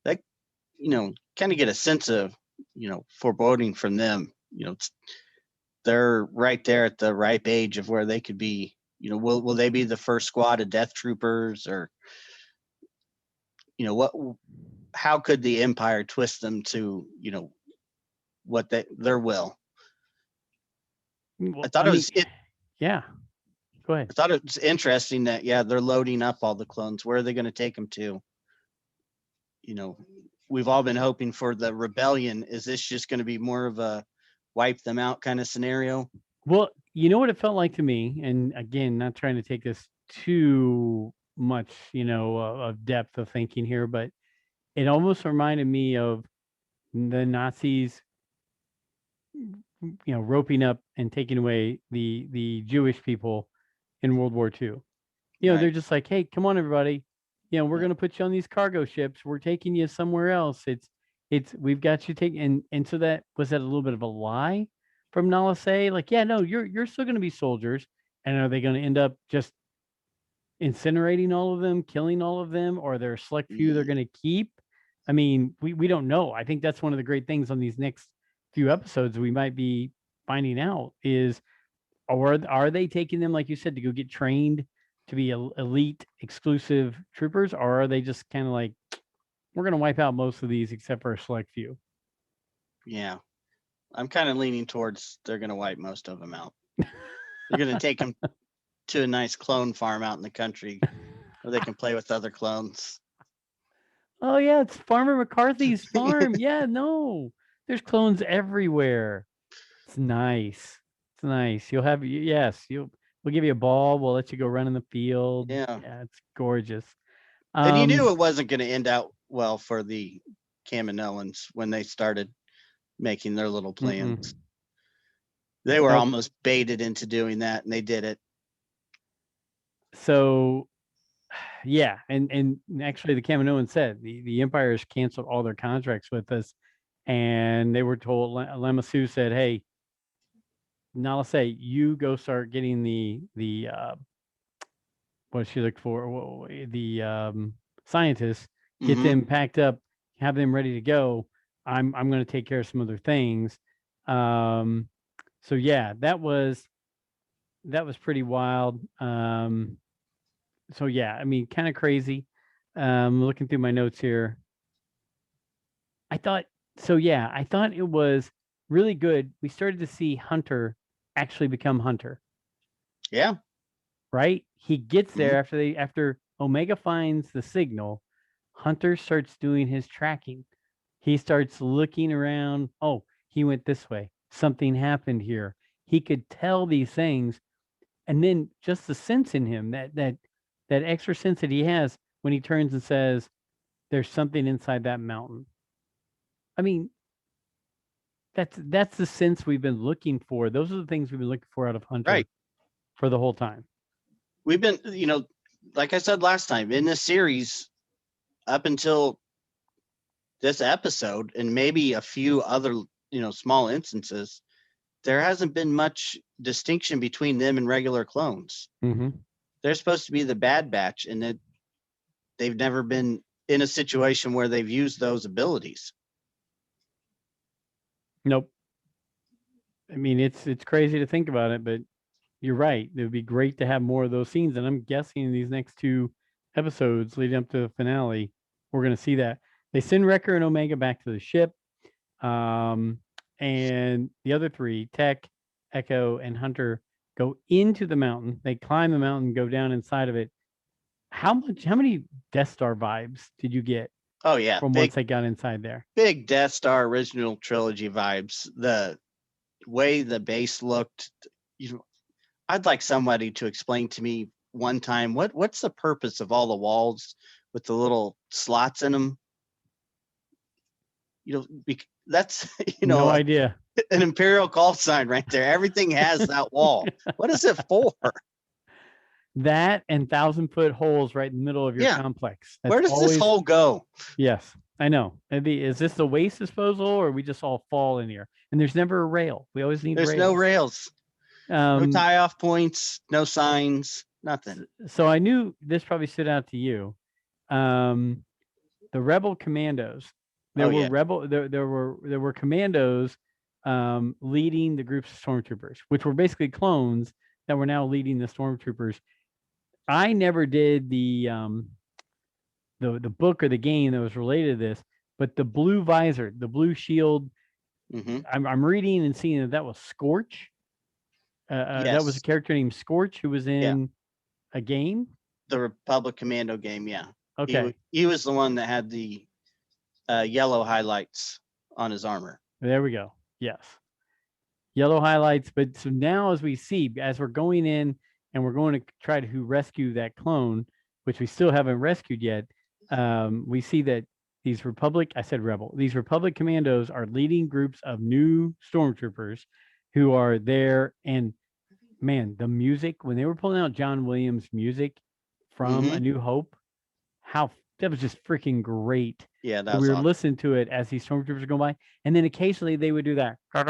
that kind of get a sense of foreboding from them. They're right there at the ripe age of where they could be. Will they be the first squad of death troopers, or what? How could the Empire twist them to what their will? Well, I thought yeah. Go ahead. I thought it was interesting that they're loading up all the clones. Where are they going to take them to? We've all been hoping for the rebellion. Is this just going to be more of a wipe them out kind of scenario? Well, you know what it felt like to me, and again, not trying to take this too much, of depth of thinking here, but it almost reminded me of the Nazis, roping up and taking away the Jewish people in World War II. They're just like, hey, come on, everybody. We're going to put you on these cargo ships. We're taking you somewhere else. We've got you taking, and so that was that a little bit of a lie from Nala Say, like, yeah, no, you're still going to be soldiers. And are they going to end up just incinerating all of them, killing all of them, or there are select few they're going to keep. I mean, we don't know. I think that's one of the great things on these next few episodes we might be finding out is, or are they taking them, like you said, to go get trained to be elite exclusive troopers, or are they just kind of like, we're going to wipe out most of these except for a select few? Yeah. I'm kind of leaning towards they're going to wipe most of them out. They're going to take them to a nice clone farm out in the country where they can play with other clones. Oh yeah, it's Farmer McCarthy's farm. Yeah, no, there's clones everywhere. It's nice. It's nice. You'll have, yes, we'll give you a ball. We'll let you go run in the field. Yeah. Yeah, it's gorgeous. And you knew it wasn't going to end out well for the Kaminoans when they started making their little plans. They were almost baited into doing that, and they did it. So, yeah, and actually, the Kaminoan said the Empire has canceled all their contracts with us, and they were told. Lamassu said, "Hey, Nala, say you go start getting the what she looked for, the scientists, get them packed up, have them ready to go. I'm going to take care of some other things." So yeah, that was pretty wild. So yeah, I mean, kind of crazy. Looking through my notes here, I thought it was really good. We started to see Hunter actually become Hunter. Yeah. Right? He gets there after Omega finds the signal. Hunter starts doing his tracking. He starts looking around. Oh, he went this way. Something happened here. He could tell these things, and then just the sense in him, that extra sense that he has when he turns and says, "There's something inside that mountain." I mean, that's the sense we've been looking for. Those are the things we've been looking for out of Hunter for the whole time. We've been, like I said last time, in this series, up until this episode, and maybe a few other, small instances, there hasn't been much distinction between them and regular clones. They're supposed to be the Bad Batch, and they've never been in a situation where they've used those abilities. Nope. I mean, it's crazy to think about it, but you're right. It would be great to have more of those scenes, and I'm guessing in these next two episodes leading up to the finale, we're going to see that. They send Wrecker and Omega back to the ship, and the other three, Tech, Echo, and Hunter, go into the mountain. They climb the mountain, go down inside of it. How many Death Star vibes did you get? Oh yeah, from once they got inside there. Big Death Star original trilogy vibes. The way the base looked, I'd like somebody to explain to me one time what's the purpose of all the walls with the little slots in them. That's no idea. An Imperial call sign right there. Everything has that wall. What is it for? That and 1,000-foot holes right in the middle of your complex. Where does this hole go? Yes, I know. Is this the waste disposal, or we just all fall in here? And there's never a rail. We always need. There's rails. No rails. No tie-off points. No signs. Nothing. So I knew this probably stood out to you. The Rebel Commandos. There were commandos leading the groups of stormtroopers, which were basically clones that were now leading the stormtroopers. I never did the book or the game that was related to this, but the blue visor, the blue shield, I'm reading and seeing that was Scorch. That was a character named Scorch who was in a game. The Republic Commando game, yeah. Okay. He was the one that had the yellow highlights on his armor. There we go. Yes. Yellow highlights. But so now as we're going in and we're going to try to rescue that clone, which we still haven't rescued yet, we see that these Republic Commandos are leading groups of new stormtroopers who are there. And man, the music, when they were pulling out John Williams music from A New Hope, that was just freaking great. Yeah, we were listening to it as these stormtroopers were going by, and then occasionally they would do that, like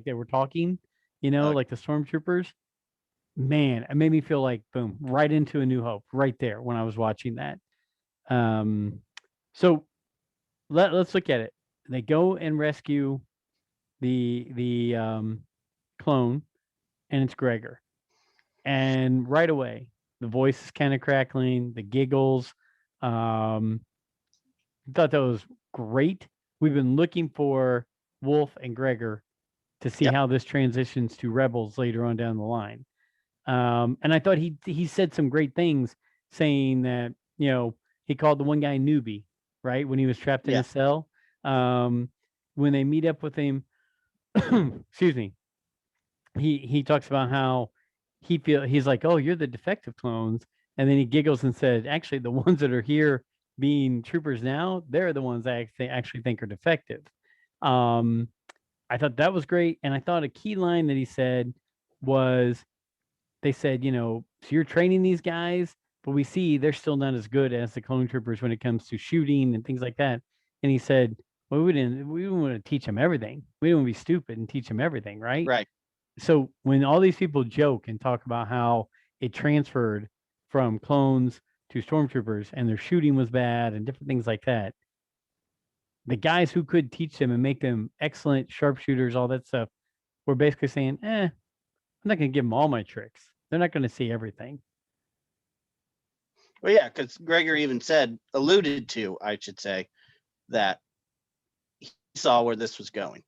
they were talking, like the stormtroopers. man, it made me feel like boom, right into A New Hope, right there when I was watching that. So let's look at it. They go and rescue the clone, and it's Gregor. And right away, the voice is kind of crackling, the giggles. Um, I thought that was great. We've been looking for Wolf and Gregor to see Yep. how this transitions to Rebels later on down the line. And I thought he said some great things, saying that he called the one guy newbie, right, when he was trapped in Yeah. a cell. When they meet up with him, excuse me, he talks about how he's like, oh, you're the defective clones, and then he giggles and said, actually, the ones that are here being troopers now, they're the ones I actually think are defective. Um, I thought that was great, and I thought a key line that he said was, they said, so you're training these guys, but we see they're still not as good as the clone troopers when it comes to shooting and things like that. And he said, well, we didn't want to teach them everything. We didn't want to be stupid and teach them everything, right? Right. So when all these people joke and talk about how it transferred from clones to stormtroopers and their shooting was bad and different things like that, the guys who could teach them and make them excellent sharpshooters, all that stuff, were basically saying, I'm not going to give them all my tricks. They're not going to see everything. Well, yeah, because Gregor even alluded to, I should say, that he saw where this was going,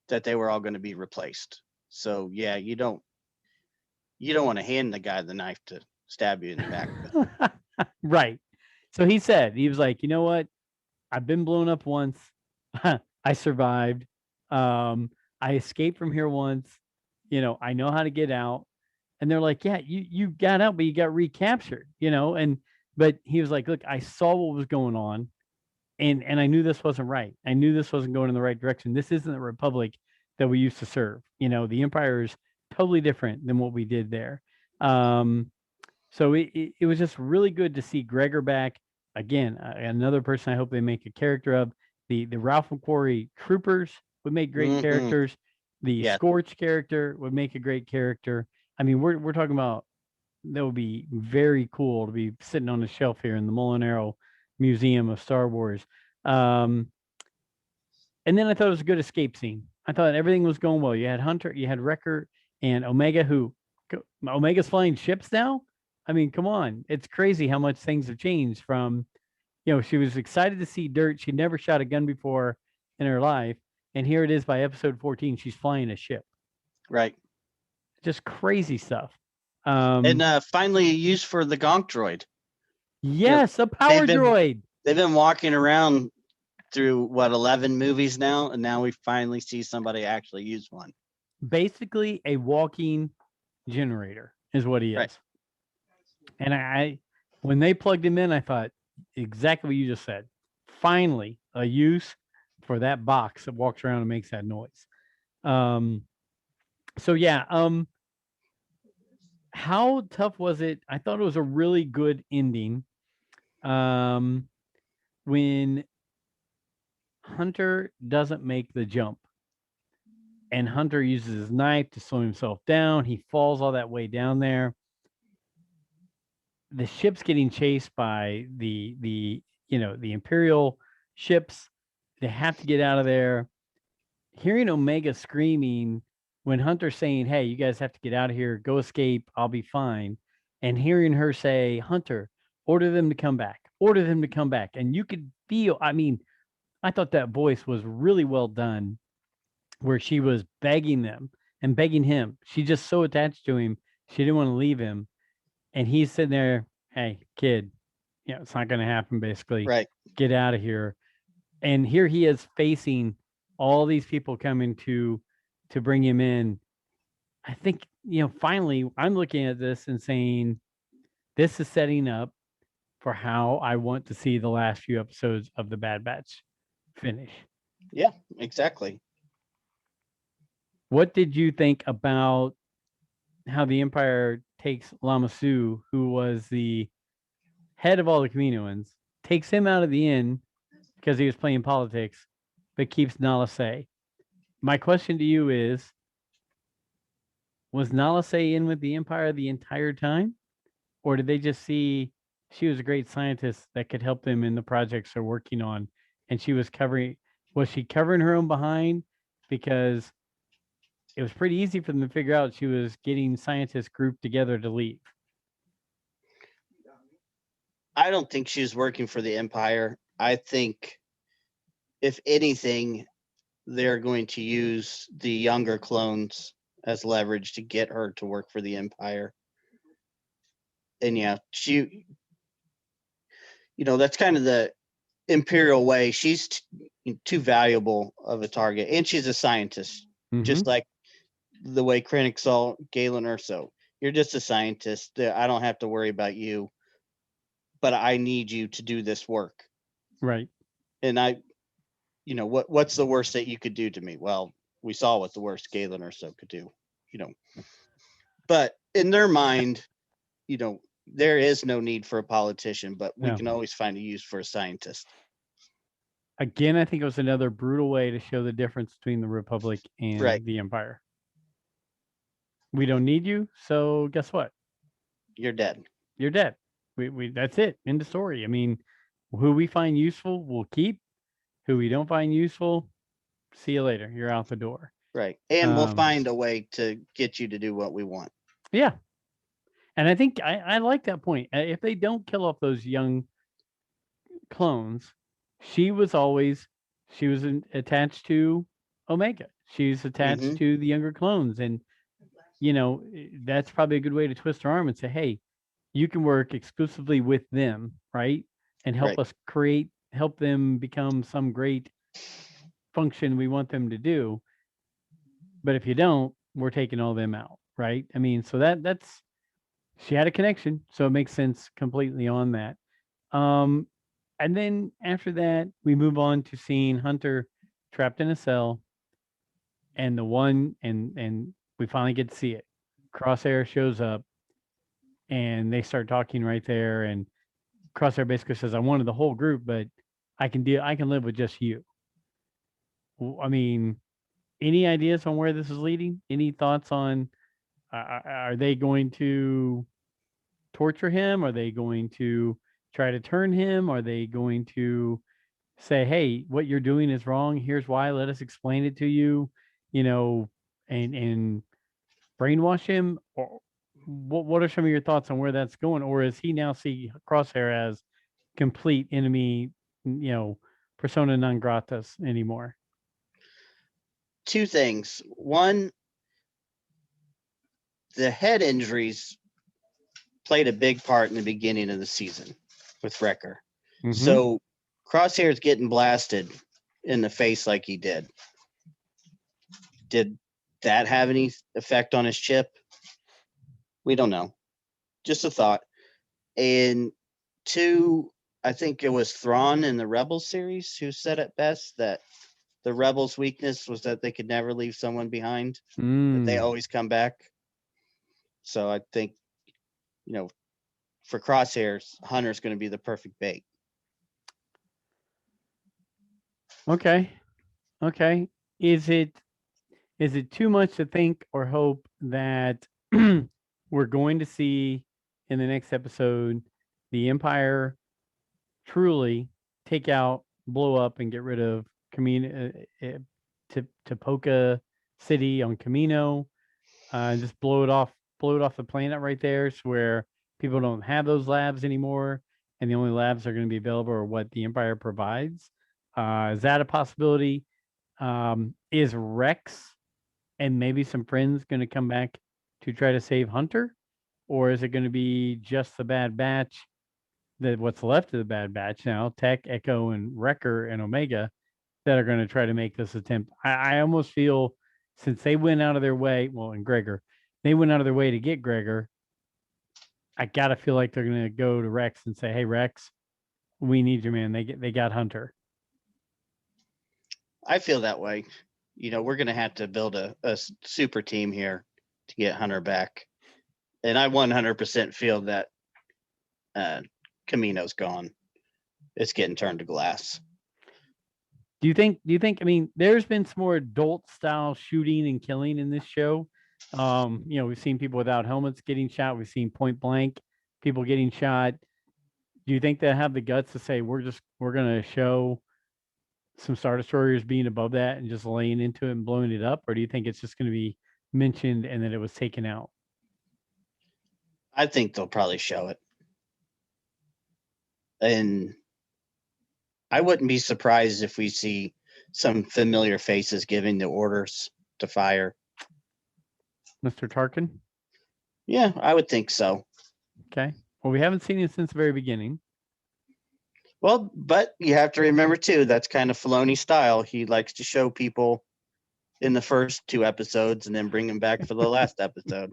that they were all going to be replaced. So yeah, you don't want to hand the guy the knife to stab you in the back with. Right. So he was like, you know what? I've been blown up once. I survived. I escaped from here once. I know how to get out. And they're like, yeah, you got out, but you got recaptured, but he was like, look, I saw what was going on, and I knew this wasn't right. I knew this wasn't going in the right direction. This isn't the Republic that we used to serve. The Empire is totally different than what we did there. So it was just really good to see Gregor back again. Another person I hope they make a character of. The Ralph McQuarrie troopers would make great characters. The Yeah. Scorch character would make a great character. I mean, we're talking about, that would be very cool to be sitting on the shelf here in the Molinaro Museum of Star Wars. And then I thought it was a good escape scene. I thought everything was going well. You had Hunter, you had Wrecker, and Omega, Omega's flying ships now. I mean, come on. It's crazy how much things have changed from, she was excited to see dirt. She never shot a gun before in her life. And here it is by episode 14, she's flying a ship. Right. Just crazy stuff. And finally used for the Gonk droid. Yes, a power droid. They've been walking around through 11 movies now, and now we finally see somebody actually use one. Basically a walking generator is what he is. Right. And I when they plugged him in, I thought exactly what you just said. Finally, a use for that box that walks around and makes that noise. So yeah, how tough was it? I thought it was a really good ending. When Hunter doesn't make the jump and Hunter uses his knife to slow himself down, he falls all that way down there. The ship's getting chased by the Imperial ships. They have to get out of there. Hearing Omega screaming when Hunter's saying, hey, you guys have to get out of here, go escape, I'll be fine. And hearing her say, Hunter, order them to come back. Order them to come back. And you could feel, I thought that voice was really well done, where she was begging them and begging him. She's just so attached to him. She didn't want to leave him. And he's sitting there, hey, kid, it's not going to happen, basically. Right. Get out of here. And here he is facing all these people coming to bring him in. I think, finally, I'm looking at this and saying, this is setting up for how I want to see the last few episodes of the Bad Batch finish. Yeah, exactly. What did you think about how the Empire takes Lama Su, who was the head of all the Kaminoans, takes him out of the inn because he was playing politics, but keeps Nala Se? My question to you is, was Nala Se in with the Empire the entire time? Or did they just see she was a great scientist that could help them in the projects they're working on? And was she covering her own behind? Because it was pretty easy for them to figure out she was getting scientists grouped together to leave. I don't think she was working for the Empire. I think, if anything, they're going to use the younger clones as leverage to get her to work for the Empire. And yeah, that's kind of the Imperial way. She's too valuable of a target, and she's a scientist, just like the way Krennic saw Galen Erso. You're just a scientist. I don't have to worry about you, but I need you to do this work. Right. And what's the worst that you could do to me? Well, we saw what the worst Galen Erso could do, But in their mind, there is no need for a politician, but we can always find a use for a scientist. Again, I think it was another brutal way to show the difference between the Republic and the Empire. We don't need you, so guess what? You're dead. You're dead. We that's it. End of story. I mean, who we find useful, we'll keep. Who we don't find useful, see you later. You're out the door. Right. And we'll find a way to get you to do what we want. Yeah. And I think I like that point. If they don't kill off those young clones, she was attached to Omega. She's attached to the younger clones. And, that's probably a good way to twist her arm and say, hey, you can work exclusively with them, right? And help them become some great function we want them to do. But if you don't, we're taking all them out, right? I mean, so that's she had a connection, so it makes sense completely on that. And then after that, we move on to seeing Hunter trapped in a cell, and and we finally get to see it. Crosshair shows up, and they start talking right there. And Crosshair basically says, "I wanted the whole group, but I can live with just you." I mean, any ideas on where this is leading? Any thoughts on? Are they going to torture him? Are they going to try to turn him? Are they going to say, hey, what you're doing is wrong. Here's why. Let us explain it to you, and brainwash him? Or what are some of your thoughts on where that's going? Or is he now see Crosshair as complete enemy, persona non gratas anymore? Two things. One, the head injuries played a big part in the beginning of the season with Wrecker. So Crosshair's getting blasted in the face like he did. Did that have any effect on his chip? We don't know. Just a thought. And two, I think it was Thrawn in the Rebels series who said it best, that the Rebels' weakness was that they could never leave someone behind. That they always come back. So I think, for Crosshairs, Hunter's going to be the perfect bait. Okay. Is it too much to think or hope that we're going to see in the next episode the Empire truly take out, blow up, and get rid of Tapoca City on Camino, just blow it off the planet right there, so where people don't have those labs anymore, and the only labs that are going to be available are what the Empire provides? Is that a possibility? Is Rex and maybe some friends going to come back to try to save Hunter? Or is it going to be just the Bad Batch, what's left of the Bad Batch now, Tech, Echo, and Wrecker, and Omega, that are going to try to make this attempt? I almost feel, since they went out of their way, and Gregor, they went out of their way to get Gregor, I got to feel like they're going to go to Rex and say, hey, Rex, we need you, man. They got Hunter. I feel that way. We're going to have to build a super team here to get Hunter back. And I 100% feel that Camino's gone. It's getting turned to glass. Do you think, I mean, there's been some more adult style shooting and killing in this show. We've seen people without helmets getting shot. We've seen point blank people getting shot. Do you think they have the guts to say we're going to show some Star Destroyers being above that and just laying into it and blowing it up, or do you think it's just going to be mentioned and then it was taken out? I think they'll probably show it. And I wouldn't be surprised if we see some familiar faces giving the orders to fire. Mr. Tarkin? Yeah, I would think so. Okay. Well, we haven't seen it since the very beginning. Well, but you have to remember, too, that's kind of Filoni style. He likes to show people in the first 2 episodes and then bring them back for the last episode.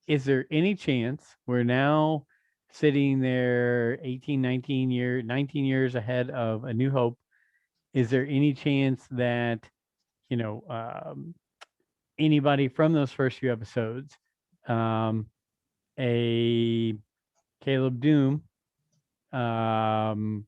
Is there any chance we're now sitting there 18, 19 years ahead of A New Hope? Is there any chance that, anybody from those first few episodes, a Caleb Doom, comes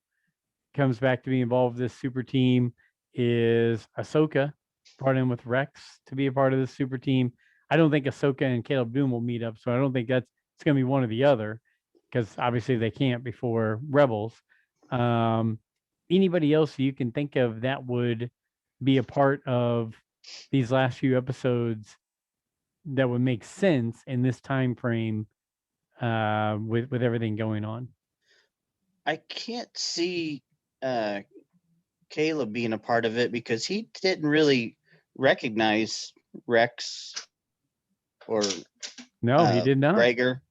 back to be involved with this super team? Is Ahsoka brought in with Rex to be a part of this super team? I don't think Ahsoka and Caleb Doom will meet up, so I don't think it's going to be one or the other, because obviously they can't before Rebels. Anybody else you can think of that would be a part of these last few episodes that would make sense in this time frame, with everything going on? I can't see Caleb being a part of it because he didn't really recognize Rex or No, he did not. Gregor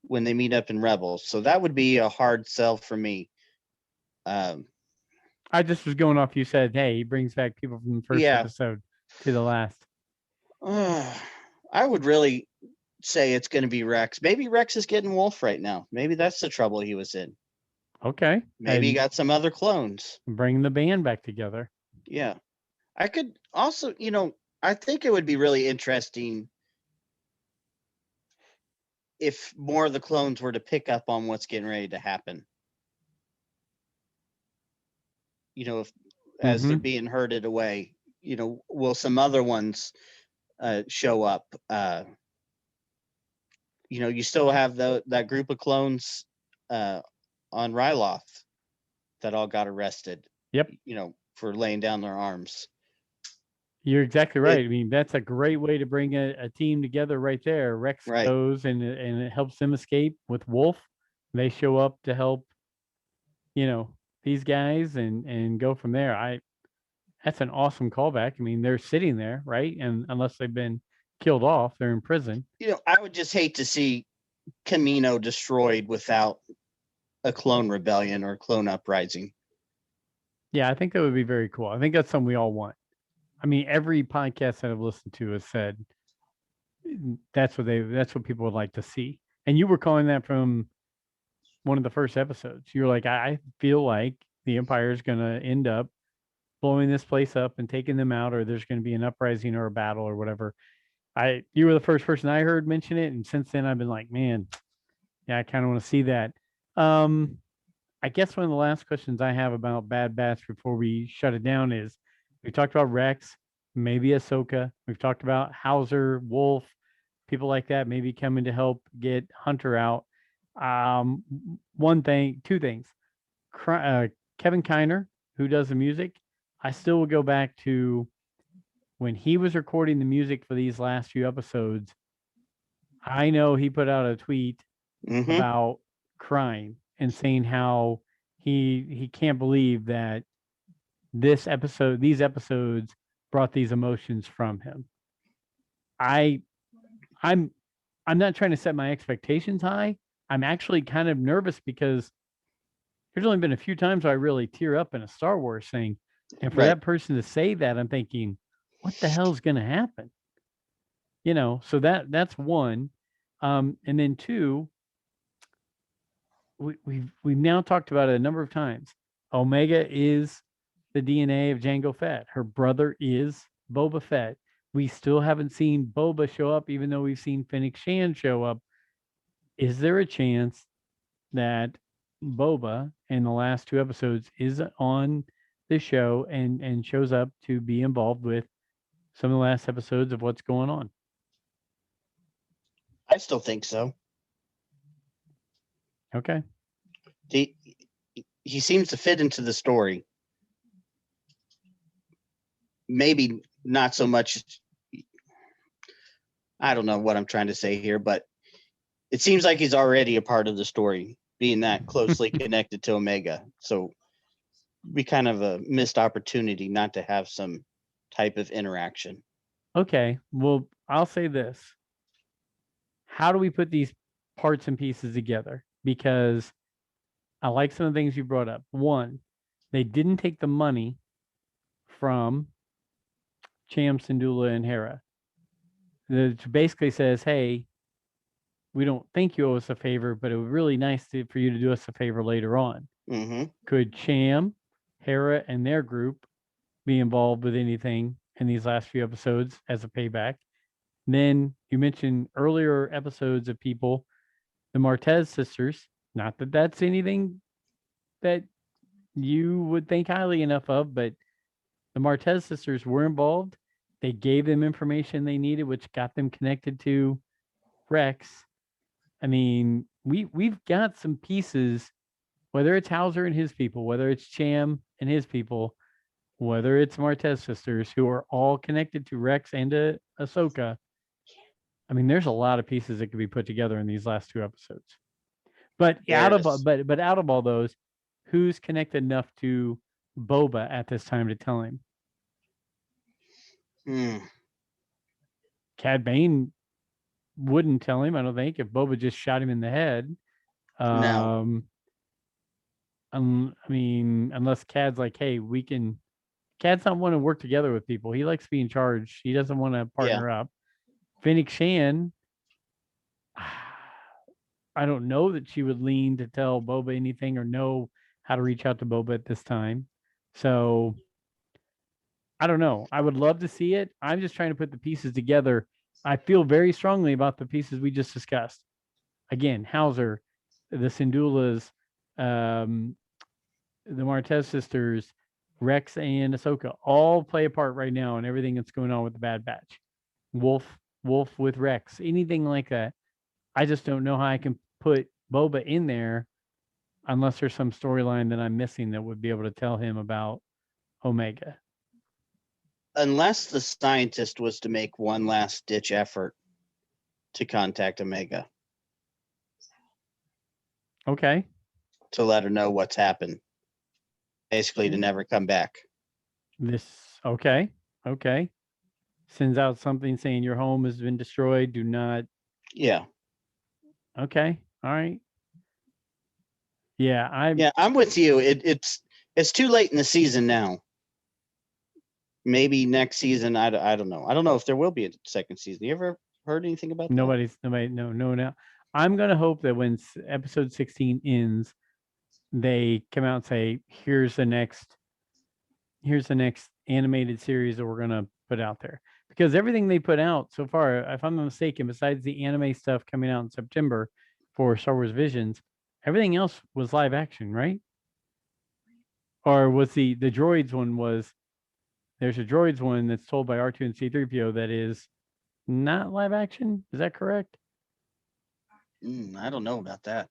when they meet up in Rebels. So that would be a hard sell for me. I just was going off. You said, hey, he brings back people from the first episode to the last. I would really say it's going to be Rex. Maybe Rex is getting Wolf right now. Maybe that's the trouble he was in. Okay. Maybe he got some other clones. Bring the band back together. Yeah. I could also, I think it would be really interesting if more of the clones were to pick up on what's getting ready to happen. As they're being herded away, will some other ones show up? You still have that group of clones on Ryloth that all got arrested. Yep. For laying down their arms. You're exactly right. I mean, that's a great way to bring a team together right there. Rex goes and it helps them escape with Wolf. They show up to help, these guys and go from there. That's an awesome callback. I mean, they're sitting there, right? And unless they've been killed off, they're in prison. I would just hate to see Camino destroyed without a clone rebellion or clone uprising. Yeah, I think that would be very cool. I think that's something we all want. I mean, every podcast that I've listened to has said that's what people would like to see. And you were calling that from one of the first episodes. You were like, I feel like the Empire is going to end up blowing this place up and taking them out, or there's going to be an uprising or a battle or whatever. You were the first person I heard mention it, and since then I've been like, man, yeah, I kind of want to see that. I guess one of the last questions I have about Bad Batch before we shut it down is, we talked about Rex, maybe Ahsoka. We've talked about Hauser, Wolf, people like that, maybe coming to help get Hunter out. Two things. Kevin Kiner, who does the music, I still would go back to when he was recording the music for these last few episodes. I know he put out a tweet about crying and saying how he can't believe that these episodes brought these emotions from him. I'm not trying to set my expectations high. I'm actually kind of nervous because there's only been a few times I really tear up in a Star Wars thing. And for that person to say that, I'm thinking, what the hell is going to happen? So that's one. And then two, we've now talked about it a number of times. Omega is the DNA of Jango Fett. Her brother is Boba Fett. We still haven't seen Boba show up, even though we've seen Fennec Shand show up. Is there a chance that Boba in the last 2 episodes is on the show and shows up to be involved with some of the last episodes of what's going on. I still think so. Okay. He seems to fit into the story. Maybe not so much. I don't know what I'm trying to say here, but it seems like he's already a part of the story, being that closely connected to Omega. So be kind of a missed opportunity not to have some type of interaction. Okay. Well, I'll say this. How do we put these parts and pieces together? Because I like some of the things you brought up. One, they didn't take the money from Cham, Syndulla, and Hera. It basically says, hey, we don't think you owe us a favor, but it would be really nice for you to do us a favor later on. Mm-hmm. Could Cham, Hera, and their group be involved with anything in these last few episodes as a payback? And then you mentioned earlier episodes of people, the Martez sisters. Not that that's anything that you would think highly enough of, but the Martez sisters were involved. They gave them information they needed, which got them connected to Rex. I mean, we've got some pieces, whether it's Hauser and his people, whether it's Cham and his people, whether it's Martez sisters, who are all connected to Rex and to Ahsoka. I mean, there's a lot of pieces that could be put together in these last two episodes. But out of all those, who's connected enough to Boba at this time to tell him? Cad Bane wouldn't tell him, I don't think, if Boba just shot him in the head. No. I mean, unless Cad's like, hey, Cad's not want to work together with people. He likes being charged. He doesn't want to partner up. Fennec Shan, I don't know that she would lean to tell Boba anything or know how to reach out to Boba at this time. So I don't know. I would love to see it. I'm just trying to put the pieces together. I feel very strongly about the pieces we just discussed. Again, Hauser, the Syndullas, the Martez sisters, Rex and Ahsoka all play a part right now in everything that's going on with the Bad Batch. Wolf with Rex, anything like that. I just don't know how I can put Boba in there unless there's some storyline that I'm missing that would be able to tell him about Omega. Unless the scientist was to make one last ditch effort to contact Omega. Okay. To let her know what's happened. Basically to never come back. Okay. Sends out something saying your home has been destroyed. Do not. Yeah. Okay. All right. Yeah, I'm with you. It's too late in the season now. Maybe next season. I don't know. I don't know if there will be a second season. You ever heard anything about that? No. I'm gonna hope that when episode 16 ends, they come out and say, here's the next animated series that we're gonna put out there. Because everything they put out so far, if I'm not mistaken, besides the anime stuff coming out in September for Star Wars Visions, everything else was live action, right? Or was the droids one was, there's a droids one that's told by R2 and C3PO that is not live action. Is that correct? I don't know about that.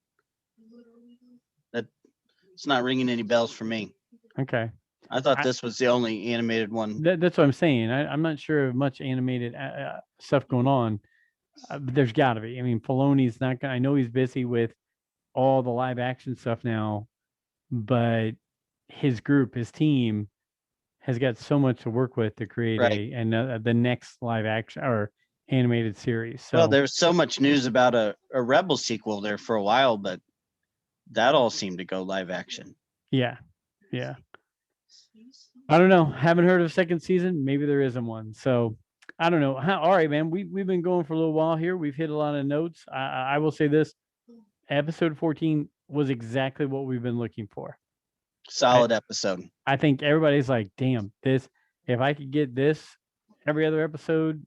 It's not ringing any bells for me. Okay. I thought this was the only animated one. That's what I'm saying. I'm not sure of much animated stuff going on. But there's got to be. I mean, Filoni's not going to, I know he's busy with all the live action stuff now, but his group, his team has got so much to work with to create the next live action or animated series. So, well, there's so much news about a Rebel sequel there for a while, but that all seemed to go live action. Yeah. I don't know. Haven't heard of a second season. Maybe there isn't one. So I don't know. All right, man. We've been going for a little while here. We've hit a lot of notes. I will say this: episode 14 was exactly what we've been looking for. Solid episode. I think everybody's like, "Damn, this! If I could get this every other episode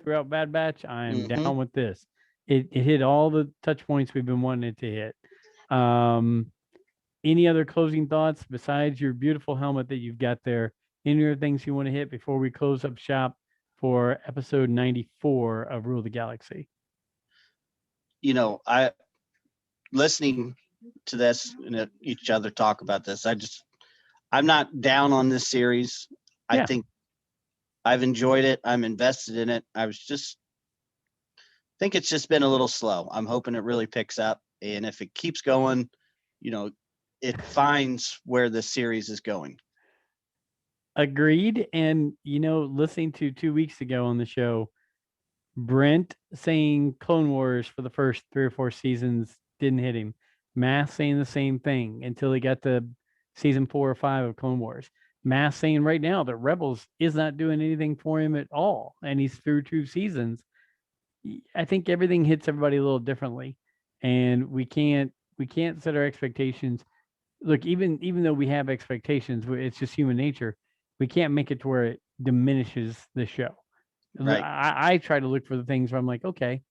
throughout Bad Batch, I'm down with this." It hit all the touch points we've been wanting it to hit. Any other closing thoughts besides your beautiful helmet that you've got there? Any other things you want to hit before we close up shop for episode 94 of Rule the Galaxy? You know, listening to this and each other talk about this, I'm not down on this series. I Yeah. think I've enjoyed it. I'm invested in it. Think it's just been a little slow. I'm hoping it really picks up. And if it keeps going, you know, it finds where the series is going. Agreed. And, you know, listening to 2 weeks ago on the show, Brent saying Clone Wars for the first 3 or 4 seasons didn't hit him. Mass saying the same thing until he got to season 4 or 5 of Clone Wars. Mass saying right now that Rebels is not doing anything for him at all, and he's through 2 seasons. I think everything hits everybody a little differently, and we can't set our expectations. Look, even though we have expectations, it's just human nature. We can't make it to where it diminishes the show. Right. I try to look for the things where I'm like, okay,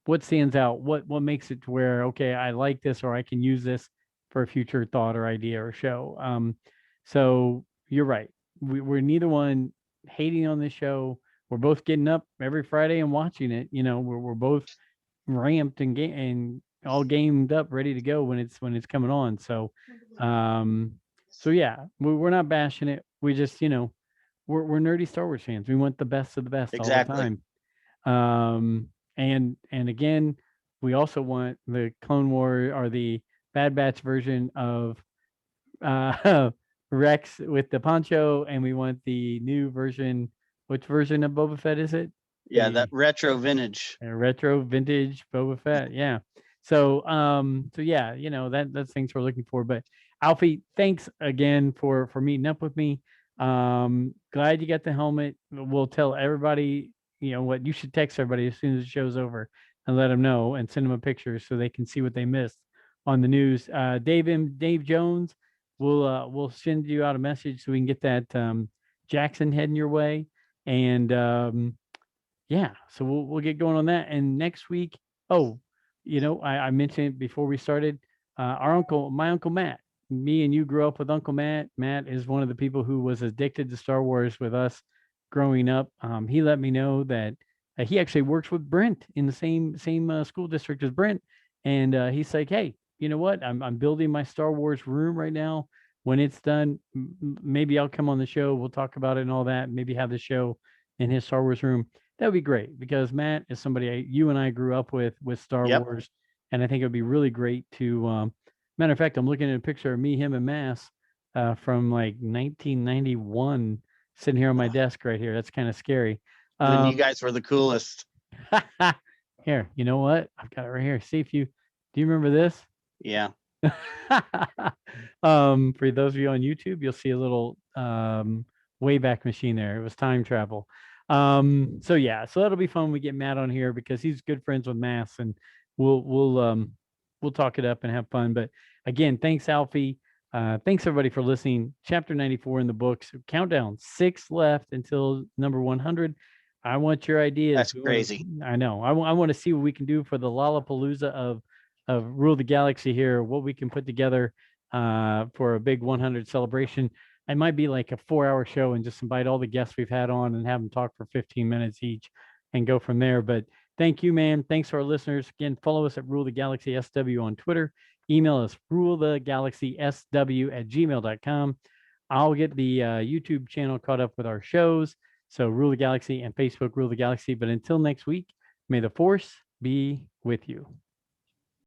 what stands out? What makes it to where, okay, I like this, or I can use this for a future thought or idea or show. So you're right. We're neither one hating on this show. We're both getting up every Friday and watching it. You know, we're both ramped and all gamed up, ready to go when it's coming on. So, so yeah, we're not bashing it. We just, you know, we're nerdy Star Wars fans. We want the best of the best all the time. And again, we also want the Clone War or the Bad Batch version of Rex with the poncho, and we want the new version. Which version of Boba Fett is it? Yeah, that retro vintage. Retro vintage Boba Fett. Yeah. So so yeah, you know, that's things we're looking for. But Alfie, thanks again for meeting up with me. Glad you got the helmet. We'll tell everybody, you know, what you should text everybody as soon as the show's over and let them know and send them a picture so they can see what they missed on the news. Dave Jones, we'll send you out a message so we can get that Jackson heading your way. And yeah, so we'll get going on that. And next week, oh, you know, I mentioned before we started, my uncle Matt. Me and you grew up with Uncle Matt. Matt is one of the people who was addicted to Star Wars with us growing up. He let me know that he actually works with Brent in the same school district as Brent, and he's like, hey, you know what? I'm building my Star Wars room right now. When it's done, maybe I'll come on the show. We'll talk about it and all that. Maybe have the show in his Star Wars room. That would be great because Matt is somebody you and I grew up with Star Wars, and I think it would be really great to. Matter of fact, I'm looking at a picture of me, him, and Mass from like 1991, sitting here on my desk right here. That's kind of scary. And you guys were the coolest. Here, you know what? I've got it right here. See if do you remember this? Yeah. For those of you on YouTube, you'll see a little Wayback Machine there. It was time travel. So yeah, so that'll be fun when we get Matt on here because he's good friends with Mass, and we'll talk it up and have fun. But again, thanks Alfie. Thanks everybody for listening. Chapter 94 in the books. Countdown, 6 left until number 100. I want your ideas. That's crazy. I know. I want to see what we can do for the Lollapalooza of Rule the Galaxy here. What we can put together for a big 100 celebration. It might be like a 4-hour show and just invite all the guests we've had on and have them talk for 15 minutes each and go from there. But thank you, man. Thanks to our listeners. Again, follow us at Rule the Galaxy SW on Twitter. Email us rulethegalaxysw@gmail.com. I'll get the YouTube channel caught up with our shows. So Rule the Galaxy and Facebook Rule the Galaxy. But until next week, may the Force be with you.